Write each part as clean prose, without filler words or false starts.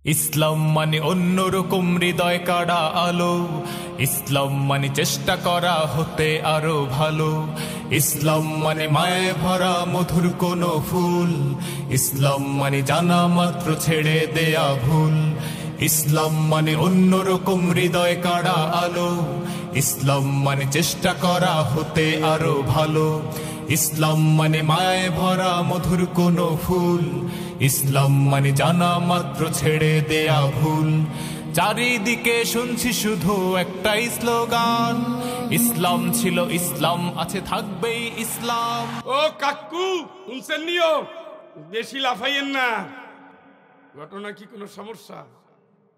ইসলাম মানে অন্যরকম হৃদয় কাড়া আলো, ইসলাম মানে চেষ্টা করা হতে আরো ভালো, ইসলাম মানে মায়ে ভরা মধুর কোন ফুল, ইসলাম মানে জানা মাত্র ছেড়ে দেয়া ভুল, ইসলাম মানে অন্যরকম হৃদয় কাড়া আলো, ইসলাম মানে চেষ্টা করা হতে আরো ভালো, ইসলাম মানে মায়ে ভরা মধুর কোন ফুল, ইসলাম মানে জানা মাত্র ছেড়ে দেয়া ভুল। চারিদিকে শুনছি শুধু একটাই স্লোগান, ইসলাম ছিল ইসলাম আছে থাকবেই ইসলাম। ও কাকু শুনছেন নিও, বেশি লাফাইয়েন না। ঘটনা কি কোনো সমস্যা?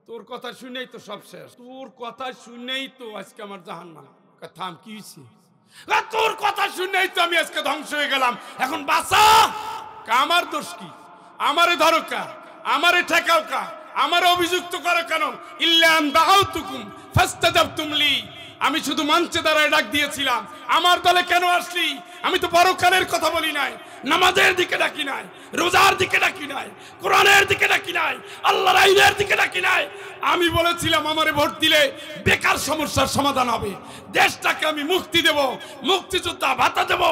তোর কথা শুনেই তো সব শেষ, তোর কথা শুনেই তো আজকে আমার জাহান্নাম। থাম, কি হয়েছে? তোর কথা শুনেই তো আমি আজকে ধ্বংস হয়ে গেলাম। এখন বাঁচা, আমার দোষ কি? আমারে ধরো কা, আমারে ঠেকাও কা, আমারে অভিযুক্ত করো কেন? ইল্লাম দাউতুকুম ফাস্তাজাবতুম লি, আমি শুধু মঞ্চে দাঁড়ায় ডাক দিয়েছিলাম, আমার দলে কেন আসলি? আমি তো পরকালের কথা বলি নাই, নামাজের দিকে ডাকি নাই, রোজার দিকে ডাকি নাই, কোরআনের দিকে ডাকি নাই, আল্লাহর আইনের দিকে ডাকি নাই। আমি বলেছিলাম আমারে ভোট দিলে বেকার সমস্যার সমাধান হবে, দেশটাকে আমি মুক্তি দেব, মুক্তিযোদ্ধা ভাতা দেব,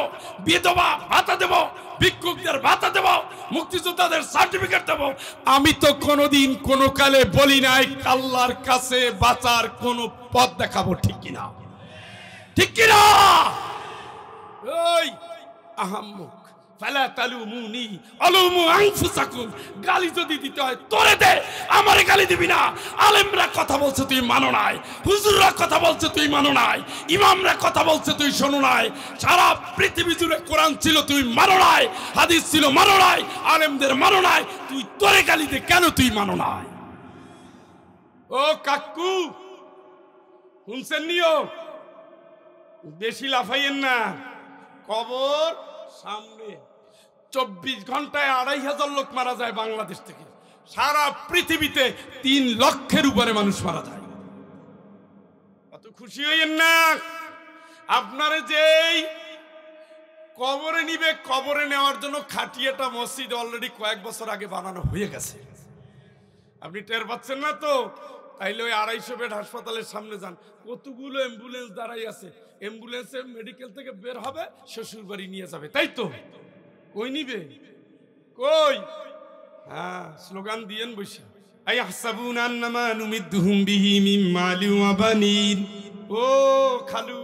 বিধবা ভাতা দেব, ভিক্ষুকদের ভাতা দেব, মুক্তিযোদ্ধাদের সার্টিফিকেট দেব। আমি তো কোনোদিন কোনো কালে বলি নাই আল্লাহর কাছে বাঁচার কোনো পথ দেখাবো, ঠিক কিনা? ঠিক কিনা? ওই আহাম্মক ফালা তালুমুনি আলুমু আনফুসাকুম, গালি যদি দিতে হয় তোরে দে, আমারে গালি দিবি না। আলেমরা কথা বলছে তুই মানো নাই, হুজুররা কথা বলছে তুই মানো নাই, ইমামরা কথা বলছে তুই শোনো নাই, সারা পৃথিবী জুড়ে কোরআন ছিল তুই মানো নাই, হাদিস ছিল মানো নাই, আলেমদের মানো নাই, তুই তোরে গালি দে কেন তুই মানো নাই? ও কাকু শুনছেন নিও, বেশি লাফাইয়েন না। কবর সামনে, 24 ঘন্টায় 2500 লোক মারা যায় বাংলাদেশ থেকে, সারা পৃথিবীতে 3 লক্ষের উপরে মানুষ মারা যায়। অত খুশি হইয়েন না। আপনারে যেই কবরে নিবে, কবরে নেওয়ার জন্য খাটিয়াটা মসজিদ অলরেডি কয়েক বছর আগে বানানো হয়ে গেছে। আপনি টের পাচ্ছেন না তো? তাইলে ওই 250 বেড হাসপাতালের সামনে যান, কতগুলো অ্যাম্বুলেন্স দাঁড়াই আছে, অ্যাম্বুলেন্সে মেডিকেল থেকে বের হবে, শ্বশুর বাড়ি নিয়ে যাবে, তাই তো? কই নিবে? কই? হ্যাঁ, স্লোগান দিয়েন বসে, আইহাসাবুনা আন্নামা নুমিদ্দুহুম বিহি মিন মালি ওয়া বানিন। ও খালু,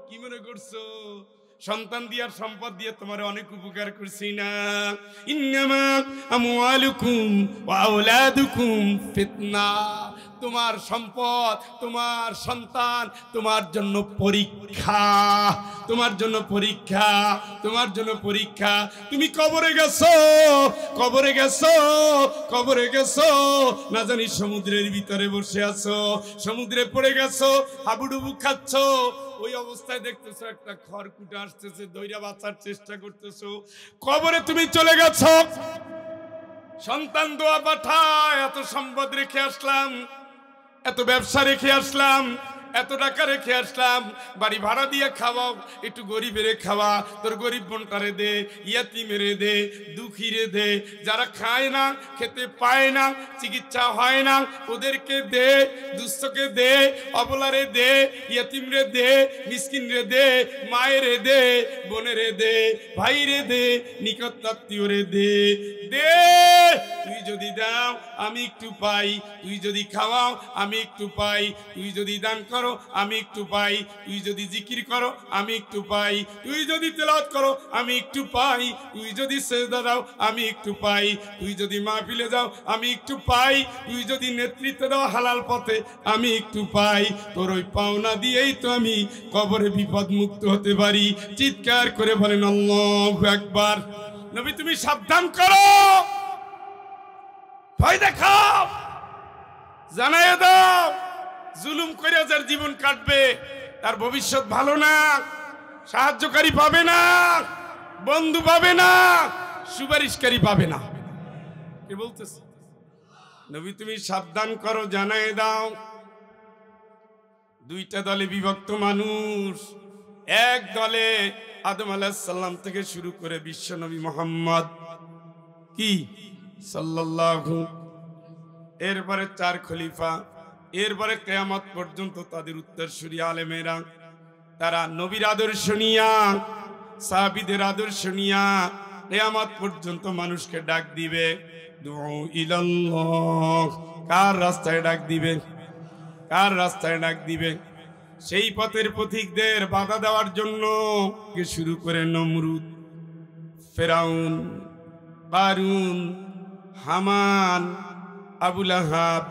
কি মনে করছো সন্তান দিয়ার সম্পদ দিয়ে তোমার অনেক উপকার করছি না? ইন্নামা আমওয়ালুকুম ওয়া আওলাদুকুম ফিতনা, তোমার সম্পদ, তোমার সন্তান তোমার জন্য পরীক্ষা, তোমার জন্য পরীক্ষা, তোমার জন্য পরীক্ষা। তুমি কবরে গেছো, কবরে গেছো, কবরে গেছো, না জানি সমুদ্রের ভিতরে বসে আছো, সমুদ্রে পড়ে গেছো, হাবুডুবু খাচ্ছো, ওই অবস্থায় দেখতেছো একটা খড়কুটা আসতেছে, দইরা বাঁচার চেষ্টা করতেছো। কবরে তুমি চলে গেছো, সন্তান দোয়া পাঠায়, এত সম্পদ রেখে আসলাম, এত ব্যবসা রেখে আসলাম, এত টাকা রেখে আসলাম, বাড়ি ভাড়া দিয়ে খাওয়াও, একটু গরিবেরে খাওয়া, তোর গরিব বোনটারে দে, ইয়াতিমেরে দে, দুঃখীরে দে, যারা খায় না, খেতে পায় না, চিকিৎসা হয় না, ওদেরকে দে, দুস্থকে দে, অবলারে দে, ইয়াতিমরে দে, মিসকিনরে দে, মায়েরে দে, বোনেরে দে, ভাইরে দে, নিকটাত্মীয়রে দে, দে। তুই যদি দাও আমি একটু পাই, তুই যদি খাওয়াও আমি একটু পাই, তুই যদি দান করো আমি একটু পাই, তুই যদি জিকির করো আমি একটু পাই, তুই যদি তেলাওয়াত করো আমি একটু পাই, তুই যদি সেজদা দাও আমি একটু পাই, তুই যদি মাহফিলে যাও আমি একটু পাই, তুই যদি নেতৃত্ব দাও হালাল পথে আমি একটু পাই। তোর ওই পাওনা দিয়েই তো আমি কবরে বিপদ মুক্ত হতে পারি। চিৎকার করে বলেন আল্লাহু আকবার। নবী তুমি সাবধান করো, ভয় দেখাও, জানাইয়া দাও, জুলুম করে যার জীবন কাটবে তার ভবিষ্যৎ ভালো না, সাহায্যকারী পাবে না, বন্ধু পাবে না, সুপারিশকারী পাবে না। কে বলতেছে? নবী তুমি সাবধান করো, জানাইয়া দাও। দুইটা দলে বিভক্ত মানুষ, এক দলে আদম আলাইহিস সালাম থেকে শুরু করে বিশ্ব নবী মুহাম্মদ কি সাল্লাল্লাহু, এরপরে 4 খলিফা, এরপরে কিয়ামত পর্যন্ত তাদের উত্তরসূরি আলেমেরা, তারা নবীর আদর্শ নিয়া, সাহাবীদের আদর্শ নিয়া কিয়ামত পর্যন্ত মানুষকে ডাক দিবে। দুউ ইলাল্লাহ, কার রাস্তায় ডাক দিবে? কার রাস্তায় ডাক দিবে? সেই পথের পথিকদের বাধা দেওয়ার জন্য শুরু করে নমরুদ, ফেরাউন, কারুন, হামান, আবু লাহাব,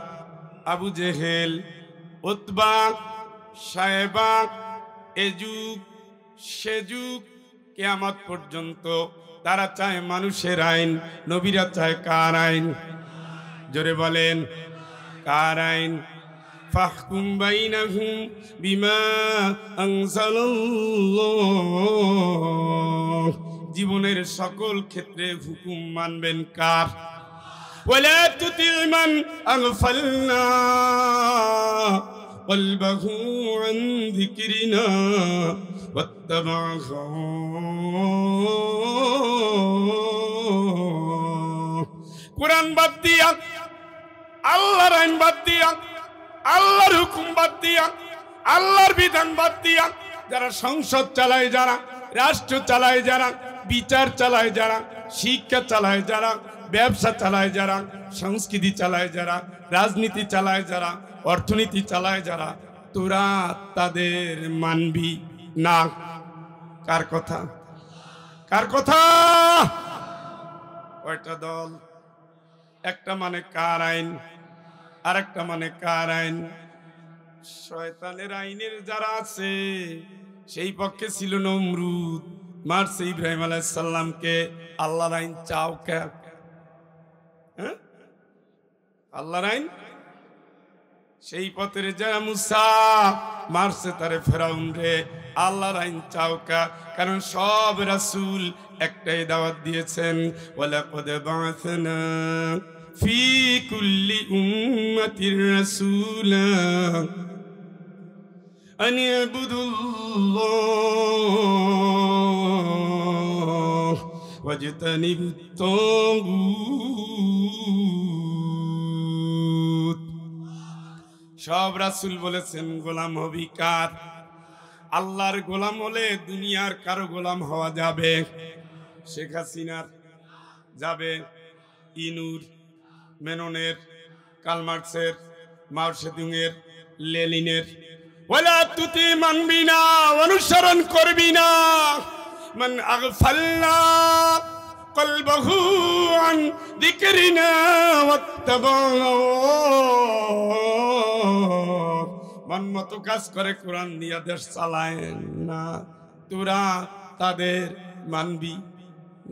আবু জেহেল, উতবা, সায়েবা, এ যুগ সে যুগ কিয়ামত পর্যন্ত তারা চায় মানুষের আইন, নবীরা চায় কার আইন? জোরে বলেন, কার আইন? ফাহকুম বাইনাহুম বিমা আনজালাল্লাহ, জীবনের সকল ক্ষেত্রে হুকুম মানবেন কার? ওয়ালা তুতি মান আগফালনা কলবাহু আন যিকরিনা ওয়াত্তাবা কুরআন বাদ দিয়া, আল্লাহর আইন বাদ দিয়া, আল্লাহর হুকুম বাদ দিয়া, আল্লাহর বিধান বাদ দিয়া যারা সংসদ চালায়, যারা রাষ্ট্র চালায়, যারা বিচার চালায়, যারা শিক্ষা চালায়, যারা ব্যবসা চালায়, যারা সংস্কৃতি চালায়, যারা রাজনীতি চালায়, যারা অর্থনীতি চালায়, যারা, তোরা তাদের মানবি না। কার কথা? কার কথা? কয়টা দল? একটা মানে কার আইন, আর একটা মানে কার আইন? শয়তানের আইনের যারা আছে সেই পক্ষে ছিল নমরুদ, মারছে ইব্রাহিম আলাইহিস সালামকে। আল্লাহর আইন চাও কে? হ্যাঁ, আল্লাহর আইন। সেই পথের যারা মুসা, মারছে তারে ফেরাউন রে। আল্লাহর আইন চাও কে? কারণ সব রাসূল একটাই দাওয়াত দিয়েছেন, ওয়ালাকাদ বা'আসনা ফি কুল্লি উম্মাতির রাসূলা আন ইয়াবুদুল্লাহ ওয়াজতানিবুত তাগুত। সব রাসূল বলেছেন গোলাম হবি কার? আল্লাহর গোলাম হলে দুনিয়ার কারো গোলাম হওয়া যাবে। শেখ হাসিনার যাবে, ইনুর, মেননের, কালমার্কসের, মাও সেতুংয়ের, লেনিনের। ওয়ালা তুতি মানবি না, অনুসরণ করবি না। মান আগফালনা কলবাহু আন যিকরিনা ওয়াত্তাবা, মন মতো কাজ করে, কোরআন দিয়া দেশ চালায় না, তোরা তাদের মানবি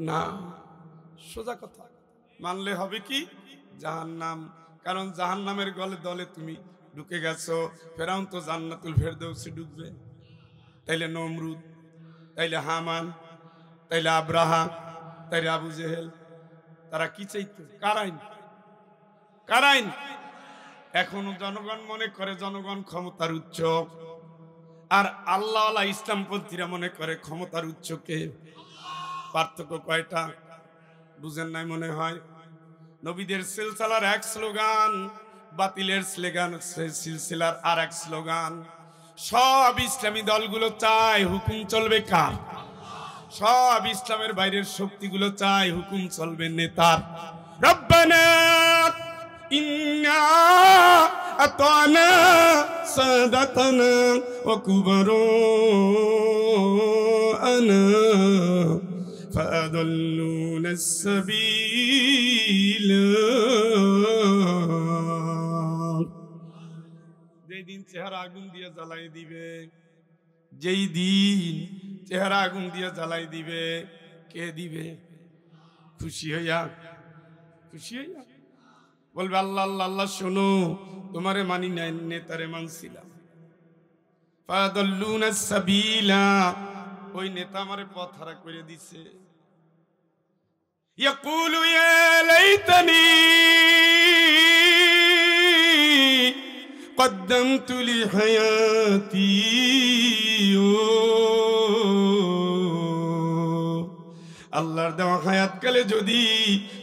না। সোজা কথা। মানলে হবে কি? জাহান্নাম। কারণ জাহান্নামের দলে তুমি ঢুকে গেছো। ফেরাউন তো জান্নাতুল ফেরদৌসে ঢুকবে। তাইলে নমরুদ, তাইলে হামান, তাইলে আব্রাহা, তাইলে আবু জেহেল, তারা কি চাইতো? কার আইন? কার আইন? এখনো জনগণ মনে করে জনগণ ক্ষমতার উচ্চ, আর আল্লাহওয়ালা ইসলামপন্থীরা মনে করে ক্ষমতার উচ্চকে। পার্থক্য কয়টা বুঝেন নাই মনে হয়? নবীদের সিলসিলার এক স্লোগান, বাতিলের সিলসিলার আর এক স্লোগান। সব ইসলামী দলগুলো চায় হুকুম চলবে কার? সব ইসলামের বাইরের শক্তিগুলো চায় হুকুম চলবে নেতার। রব্বানা ইন্না আতানা সাদাতানা ওয়া কুবারানা ফাআদাল্লুনা আস-সাবিলা। যেই দিন চেহারা আগুন দিয়ে জ্বালাই দিবে, যেই দিন চেহারা আগুন দিয়ে জ্বালাই দিবে, কে দিবে? খুশি হইয়া, খুশি হইয়া বলবে আল্লাহ আল্লাহ আল্লাহ, শোনো তোমারে মানি নাই, নেতারে মানছিলাম। ফাদাল্লুনা সাবিলা, ওই নেতা আমারে পথ হারা করে দিছে। ইয়াকুলু ইয়া লাইতানি قدمت لحياتي, আল্লাহর দেওয়া হায়াত কালে যদি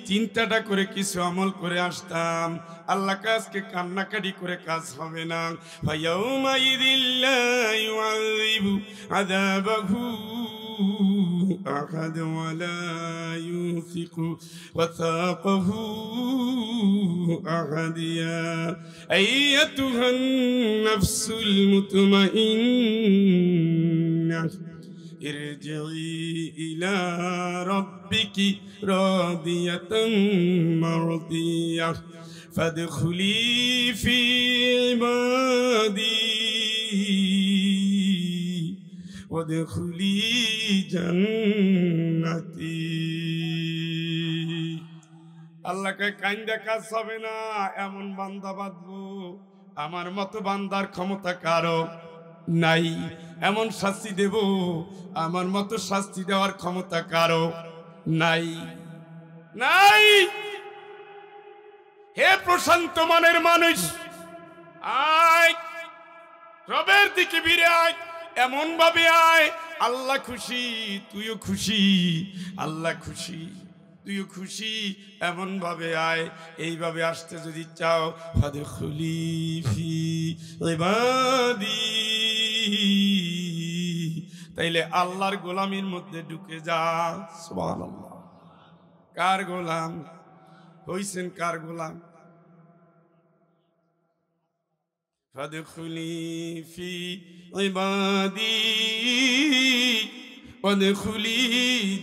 চিন্তাটা করে কিছু আমল করে আসতাম, আল্লাহ কাজকে কান্নাকাটি করে কাজ হবে না। ফায়াউমা ইযিল্লা ইউআযিবু আযাবাহু আহাদ ওয়ালা ইউসিকু ওয়াসাকাহু আহাদিয়া আইয়াতুহান নাফসুল মুতমাইন্নাহ ইরজিই ইলা রাব্বিকি রাদিয়াতান মারদিয়াহ ফাদখুলি ফি ইবাদি ওয়াদখুলি জান্নাতি। আল্লাহকে কাইন্দা কাজ হবে না, এমন বান্দা বাঁধবো আমার মতো বান্দার ক্ষমতা কারো নাই। এমন শাস্তি দেব আমার মতো শাস্তি দেওয়ার ক্ষমতা কারো নাই নাই। হে প্রশান্ত মনের মানুষ, আয় রবের দিকে ফিরে আয়, এমন ভাবে আয় আল্লাহ খুশি তুইও খুশি, আল্লাহ খুশি তুইও খুশি, এমন ভাবে আয়। এইভাবে আসতে যদি চাও ফাদখুলি ফি ইবাদি, তাইলে আল্লাহর গোলামির মধ্যে ঢুকে যা। সুবহানাল্লাহ। কার গোলাম হইছেন? কার গোলাম? ফাদখুলি ফি ইবাদি ওয়াদখুলি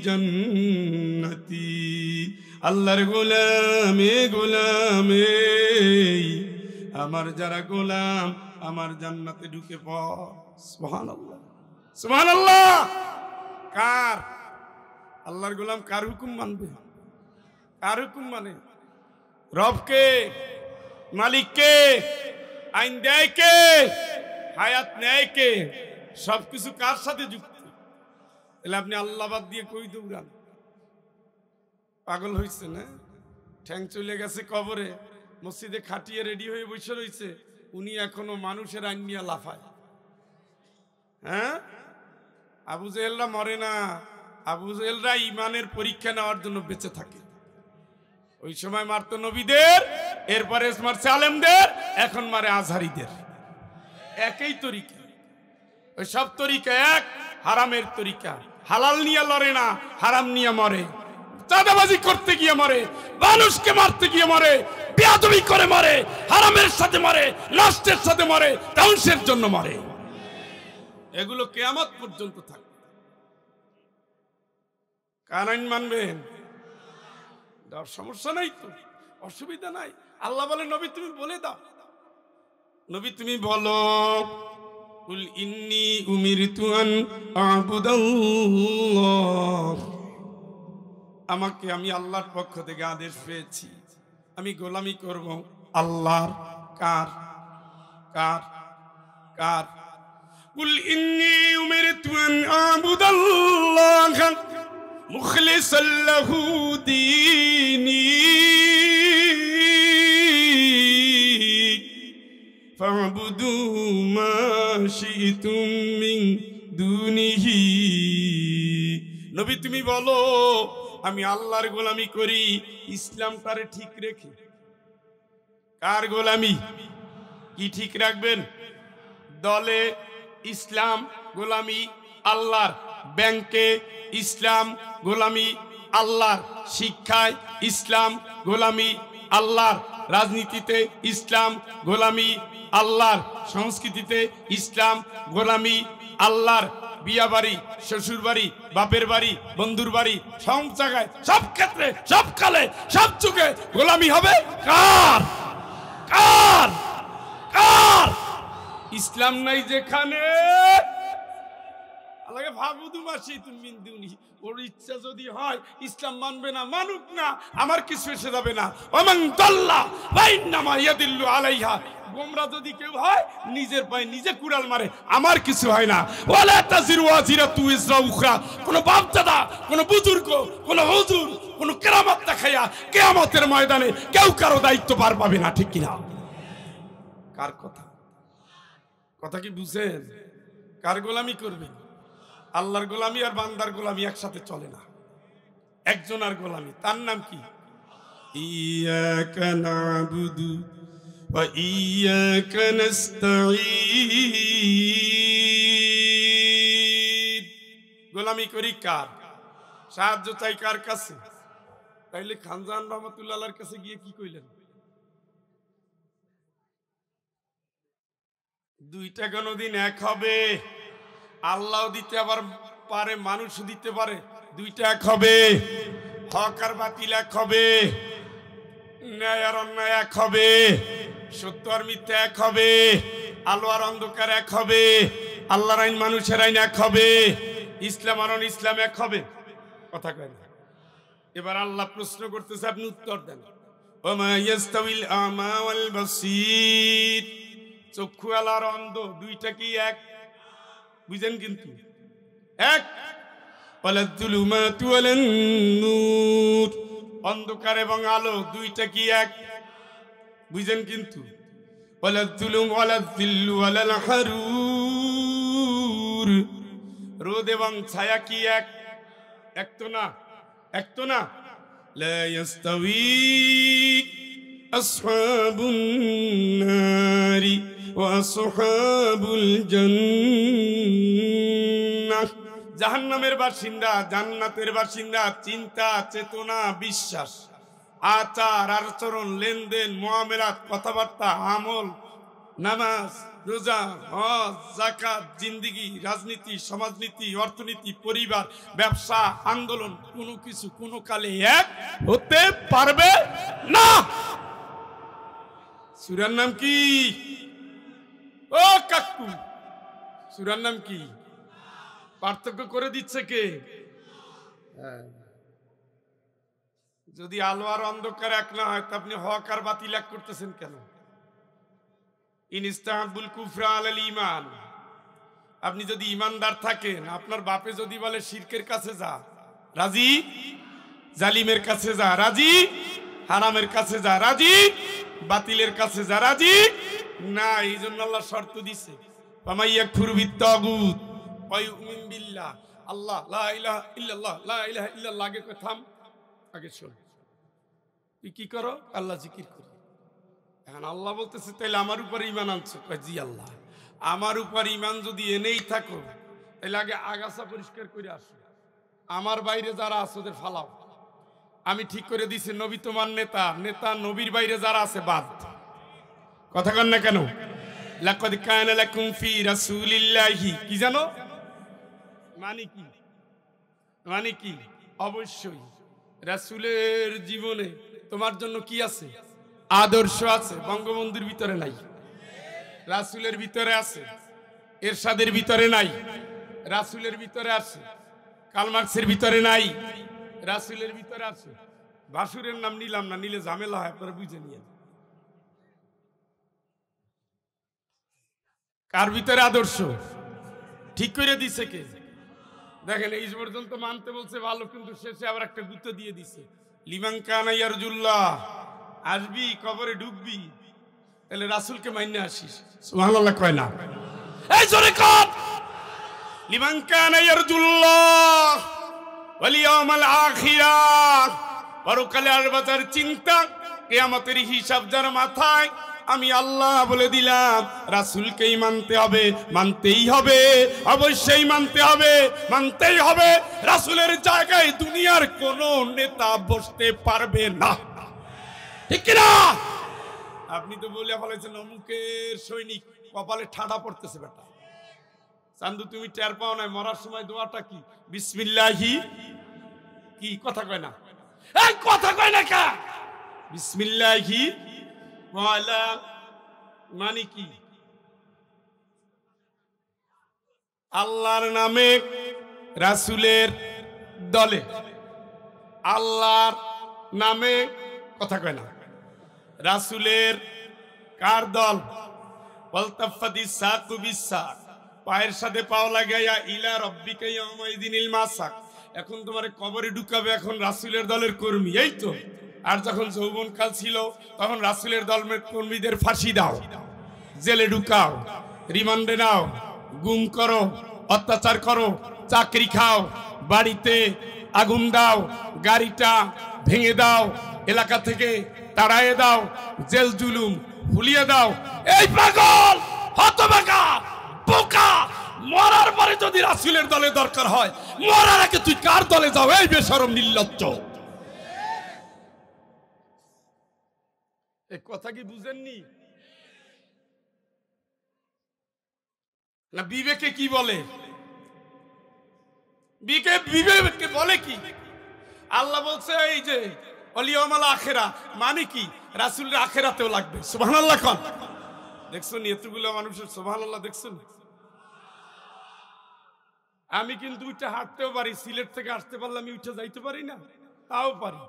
জান্নাতি। আল্লাহর গোলামে গোলামে আমার যারা গোলাম আমার জান্নাতে ঢুকে পড়। সুবহানাল্লাহ সুবহানাল্লাহ। কার? আল্লাহর গোলাম কার হুকুম মানবে? কার হুকুম মানে? রবকে, মালিককে, আইন দেয় কে, হায়াত নেয় কে, সবকিছু কার সাথে যুক্ত? তাহলে আপনি আল্লাহ বাদ দিয়ে কই দৌড়ান? পাগল হয়েছে না? ঠ্যাং চলে গেছে কবরে, মসজিদে খাটিয়ে রেডি হয়ে বসে রয়েছে, উনি এখনো মানুষের আইন নিয়ে লাফায়। হ্যাঁ, আবু জেহেলরা মরে না, আবু জেহেলরা ইমানের পরীক্ষা নেওয়ার জন্য বেঁচে থাকে। ওই সময় মারতো নবীদের, এরপরে মারছে আলেমদের, এখন মারে আজহারিদের। একই তরিকা, ওই সব তরিকা এক, হারামের তরিকা। হালাল নিয়ে লড়ে না, হারাম নিয়ে মরে। চাঁদাবাজি করতে গিয়ে মরে, মানুষকে মারতে গিয়ে মরে, বেয়াদবি করে মরে, হারামের সাথে মরে, নষ্টের সাথে মরে, ধ্বংসের জন্য মরে। এগুলো কিয়ামত পর্যন্ত থাকবে। কার আইন মানবেন? সমস্যা নাই তো, অসুবিধা নাই। আল্লাহ বলে নবী তুমি বলে দাও, নবী তুমি বলো, কুল ইন্নী উমিরতু আন আ'বুদাল্লাহ, আমাকে আমি আল্লাহর পক্ষ থেকে আদেশ পেয়েছি আমি গোলামি করব আল্লাহর। কার? কার? কার? কুল ইন্নী উমিরতু আন আ'বুদাল্লাহ মুখলিসাল লাহু দীনি ফা'বুদু মা শি'তুম মিন দুনিহি। নবী তুমি বলো আমি আল্লাহর গোলামি করি, ইসলামটারে ঠিক রেখে। কার গোলামি? কি ঠিক রাখবেন? দলে ইসলাম গোলামি আল্লাহর, ব্যাংকে ইসলাম গোলামি আল্লাহর, শিক্ষায় ইসলাম গোলামি আল্লাহর, রাজনীতিতে ইসলাম গোলামি আল্লাহর, সংস্কৃতিতে ইসলাম গোলামি আল্লাহর, বিয়া বাড়ি, শ্বশুর বাড়ি, বাপের বাড়ি, বন্ধুর বাড়ি, সব জায়গায়, সব ক্ষেত্রে, সব কালে, সব যুগে গোলামি হবে কার? কার? কার? ইসলাম নাই যেখানে, আল্লাহকে ফাবুদু মাসি তুমি দুনি, ওর ইচ্ছা যদি হয় ইসলাম মানবে না, মানুক না, আমার কিছু এসে যাবে না। ওমান দাল্লা বাইন্নামা ইয়াদিল্লু আলাইহা, গোমরা যদি কেউ হয় নিজের পায়ে নিজে কুড়াল মারে, আমার কিছু হয় না। ওয়ালা তাজিরু ওয়াজিরাতু ইজরা উখরা, কোন বাপ দাদা, কোন বুজুর্গ, কোন হুজুর, কোন কেরামত দেখাইয়া কিয়ামতের ময়দানে কেউ কারো দায়িত্ব পার পাবে না। ঠিক কিনা? কার কথা? কথা কি বুঝেন? কার গোলামি করবে? আল্লাহর গোলামি আর বান্দার গোলামি একসাথে চলে না। একজনের গোলামি, তার নাম কি? ইয়াকা না'বুদু ওয়া ইয়াকা নাস্তাঈন। গোলামি করি কার? সাহায্য চাই কার কাছে? তাইলে খানজাহান রহমাতুল্লাহর কাছে গিয়ে কি কইলেন? দুইটা কোনদিন এক হবে? আল্লাহ দিতে আবার পারে, মানুষও দিতে পারে। দুইটা এক হবে, হক আর বাতিল এক হবে, ন্যায় আর অন্যায় এক হবে, সত্য আর মিথ্যা এক হবে, আলো আর অন্ধকার এক হবে, আল্লাহর আইন মানুষের আইন এক হবে, ইসলাম আর ইসলাম এক হবে। কথা কয় না? এবার আল্লাহ প্রশ্ন করতেছে, আপনি উত্তর দেন। ওমা ইয়াস্তাউল আমা ওয়াল বাসীর, চক্ষু আর অন্ধ দুইটা কি এক? বুঝেন কিন্তু এক। ওয়ালাদ যুলুমাতু ওয়ালান নূর, অন্ধকার এবং আলো দুইটা কি এক? বুঝেন কিন্তু ওয়ালাদ যুলুম ওয়ালাদ যিল্লু ওয়ালাল হারুর, রোদ এবং ছায়া কি এক? এক তো না, এক তো না। লা ইয়াস্তাওয়ি আসহাবুন নারি ওয়া আসহাবুল জান্নাহ, জাহান্নামের বাসিন্দা জান্নাতের বাসিন্দা, চিন্তা চেতনা বিশ্বাস আচার আচরণ লেনদেন মুআমালাত কথাবার্তা আমল নামাজ রোজা হজ যাকাত জিন্দেগি রাজনীতি সমাজনীতি অর্থনীতি পরিবার ব্যবসা আন্দোলন কোনো কিছু কোনো কালে এক হতে পারবে না। সূরার নাম কি? ও কাকু, সূরার নাম কি? পার্থক্য করে দিচ্ছে কে? যদি আলো আর অন্ধকার এক না হয়, তা আপনি হক আর বাতিল এক করতেছেন কেন? ইনস্তাহাবুল কুফরা আলাল ঈমান, আপনি যদি ইমানদার থাকেন, আপনার বাপে যদি বলে শিরকের কাছে যা, রাজি? জালিমের কাছে যা, রাজি? হারামের কাছে যা, রাজি? বাতিলের কাছে যা, রাজি? না, এই জন্য আল্লাহ শর্ত দিছে, ফামাইয়াকফুর বিত্তাগুত ওয়া ইউমিন বিল্লাহ। আল্লাহ লা ইলাহা ইল্লাল্লাহ, লা ইলাহা ইল্লাল্লাহ আগে থাম, আগে শোন, তুই কি করো? আল্লাহ জিকির কর। এখন আল্লাহ বলতেছে, তাইলে আমার উপর ঈমান আনছো? জি আল্লাহ, আমার উপর ঈমান যদি এনেই থাকো, তাহলে আগে আগাছা পরিষ্কার করে আসো, আমার বাইরে যারা আছে ওদের ফালাও। আমি ঠিক করে দিছি, নবী তোমার নেতা, নেতা নবীর বাইরে যারা আছে বাদ। কথা কন না কেন? লাকাদ কানা লাকুম ফি রাসূলিল্লাহি, কি জানো মানে কি? মানে কি? অবশ্যই রাসূলের জীবনে তোমার জন্য কি আছে? আদর্শ আছে। বঙ্গবন্ধুর ভিতরে নাই, রাসূলের ভিতরে আছে। এরশাদের ভিতরে নাই, রাসূলের ভিতরে আছে। কার্ল মার্কসের ভিতরে নাই, রাসূলের ভিতরে আছে। ভাসুরের নাম নিলাম না, নিলে ঝামেলা হয়, আপনারা বুঝে নিয়েন। কার ভিতরে আদর্শ ঠিক করে দিছে কে? দেখেন, এই পর্যন্ত মানতে বলছে ভালো, কিন্তু শেষে আবার একটা গুরুত্ব দিয়ে দিছে, লিমান কানা ইয়ারজুল্লাহ, আসবি কবরে ঢুকবি, তাহলে রাসূলকে মাইনে আসিস। সুবহানাল্লাহ কয় না? এই জোরে কর, লিমান কানা ইয়ারজুল্লাহ ওয়াল ইয়াউমাল আখিরাহ, পরকালে আসবার চিন্তা, কিয়ামতের হিসাব যার মাথায়, আমি আল্লাহ বলে দিলাম রাসূলকেই মানতে হবে, মানতেই হবে, অবশ্যই মানতে হবে, মানতেই হবে। রাসূলের জায়গায় দুনিয়ার কোন নেতা বসতে পারবে না, ঠিক কি না? আপনি তো বলে ফেলেছেন অমুকের সৈনিক, কপালে ঠাডা পড়তেছে বেটা। চান্দু তুমি টের পাও না মরার সময় দোয়াটা কি? বিসমিল্লাহি, কি কথা কয় না? এই কথা কয় না কা? বিসমিল্লাহি ওয়ালা, মানে কি? আল্লাহর নামে, রাসূলের দলে, আল্লাহর নামে, কথা কয় না, রাসূলের কার দল? ওয়ালতাফাতিস সাকু বিসাক, পায়ের সাথে পাও লাগাইয়া ইলা রাব্বিকা ইয়াউমাইযিনিল মাসাক। এখন তোমারে কবরে ঢুকাবে, এখন রাসূলের দলের কর্মী, এই তো। আর যখন যৌবনকাল ছিল, তখন রাসূলের দলের কর্মীদের ফাঁসি দাও, জেলে ঢুকাও, রিমান্ডে নাও, গুম করো, অত্যাচার করো, চাকরি খাও, বাড়িতে আগুন দাও, গাড়িটা ভেঙে দাও, এলাকা থেকে তাড়াইয়ে দাও, জেল জুলুম ভুলিয়ে দাও। এই পাগল হতভাগা বোকা, মরার পরে যদি রাসূলের দলে দরকার হয়, মরার আগে তুই কার দলে যাও? এই বেশরম নির্লজ্জ। এই কথা কি বুঝেননি? না বিবেকে কি বলে? বিবেকে বলে কি? আল্লাহ বলছে এই যে অলিয়মাল আখেরা, মানে কি রাসূলের আখেরাতেও লাগবে। সুবহানাল্লাহ কোন দেখছেন এতগুলো মানুষের সুবহানাল্লাহ দেখছেন? আমি কিন্তু উঠে হাঁটতেও পারি, সিলেট থেকে আসতে পারলে আমি উঠে যাইতে পারি না? তাও পারি।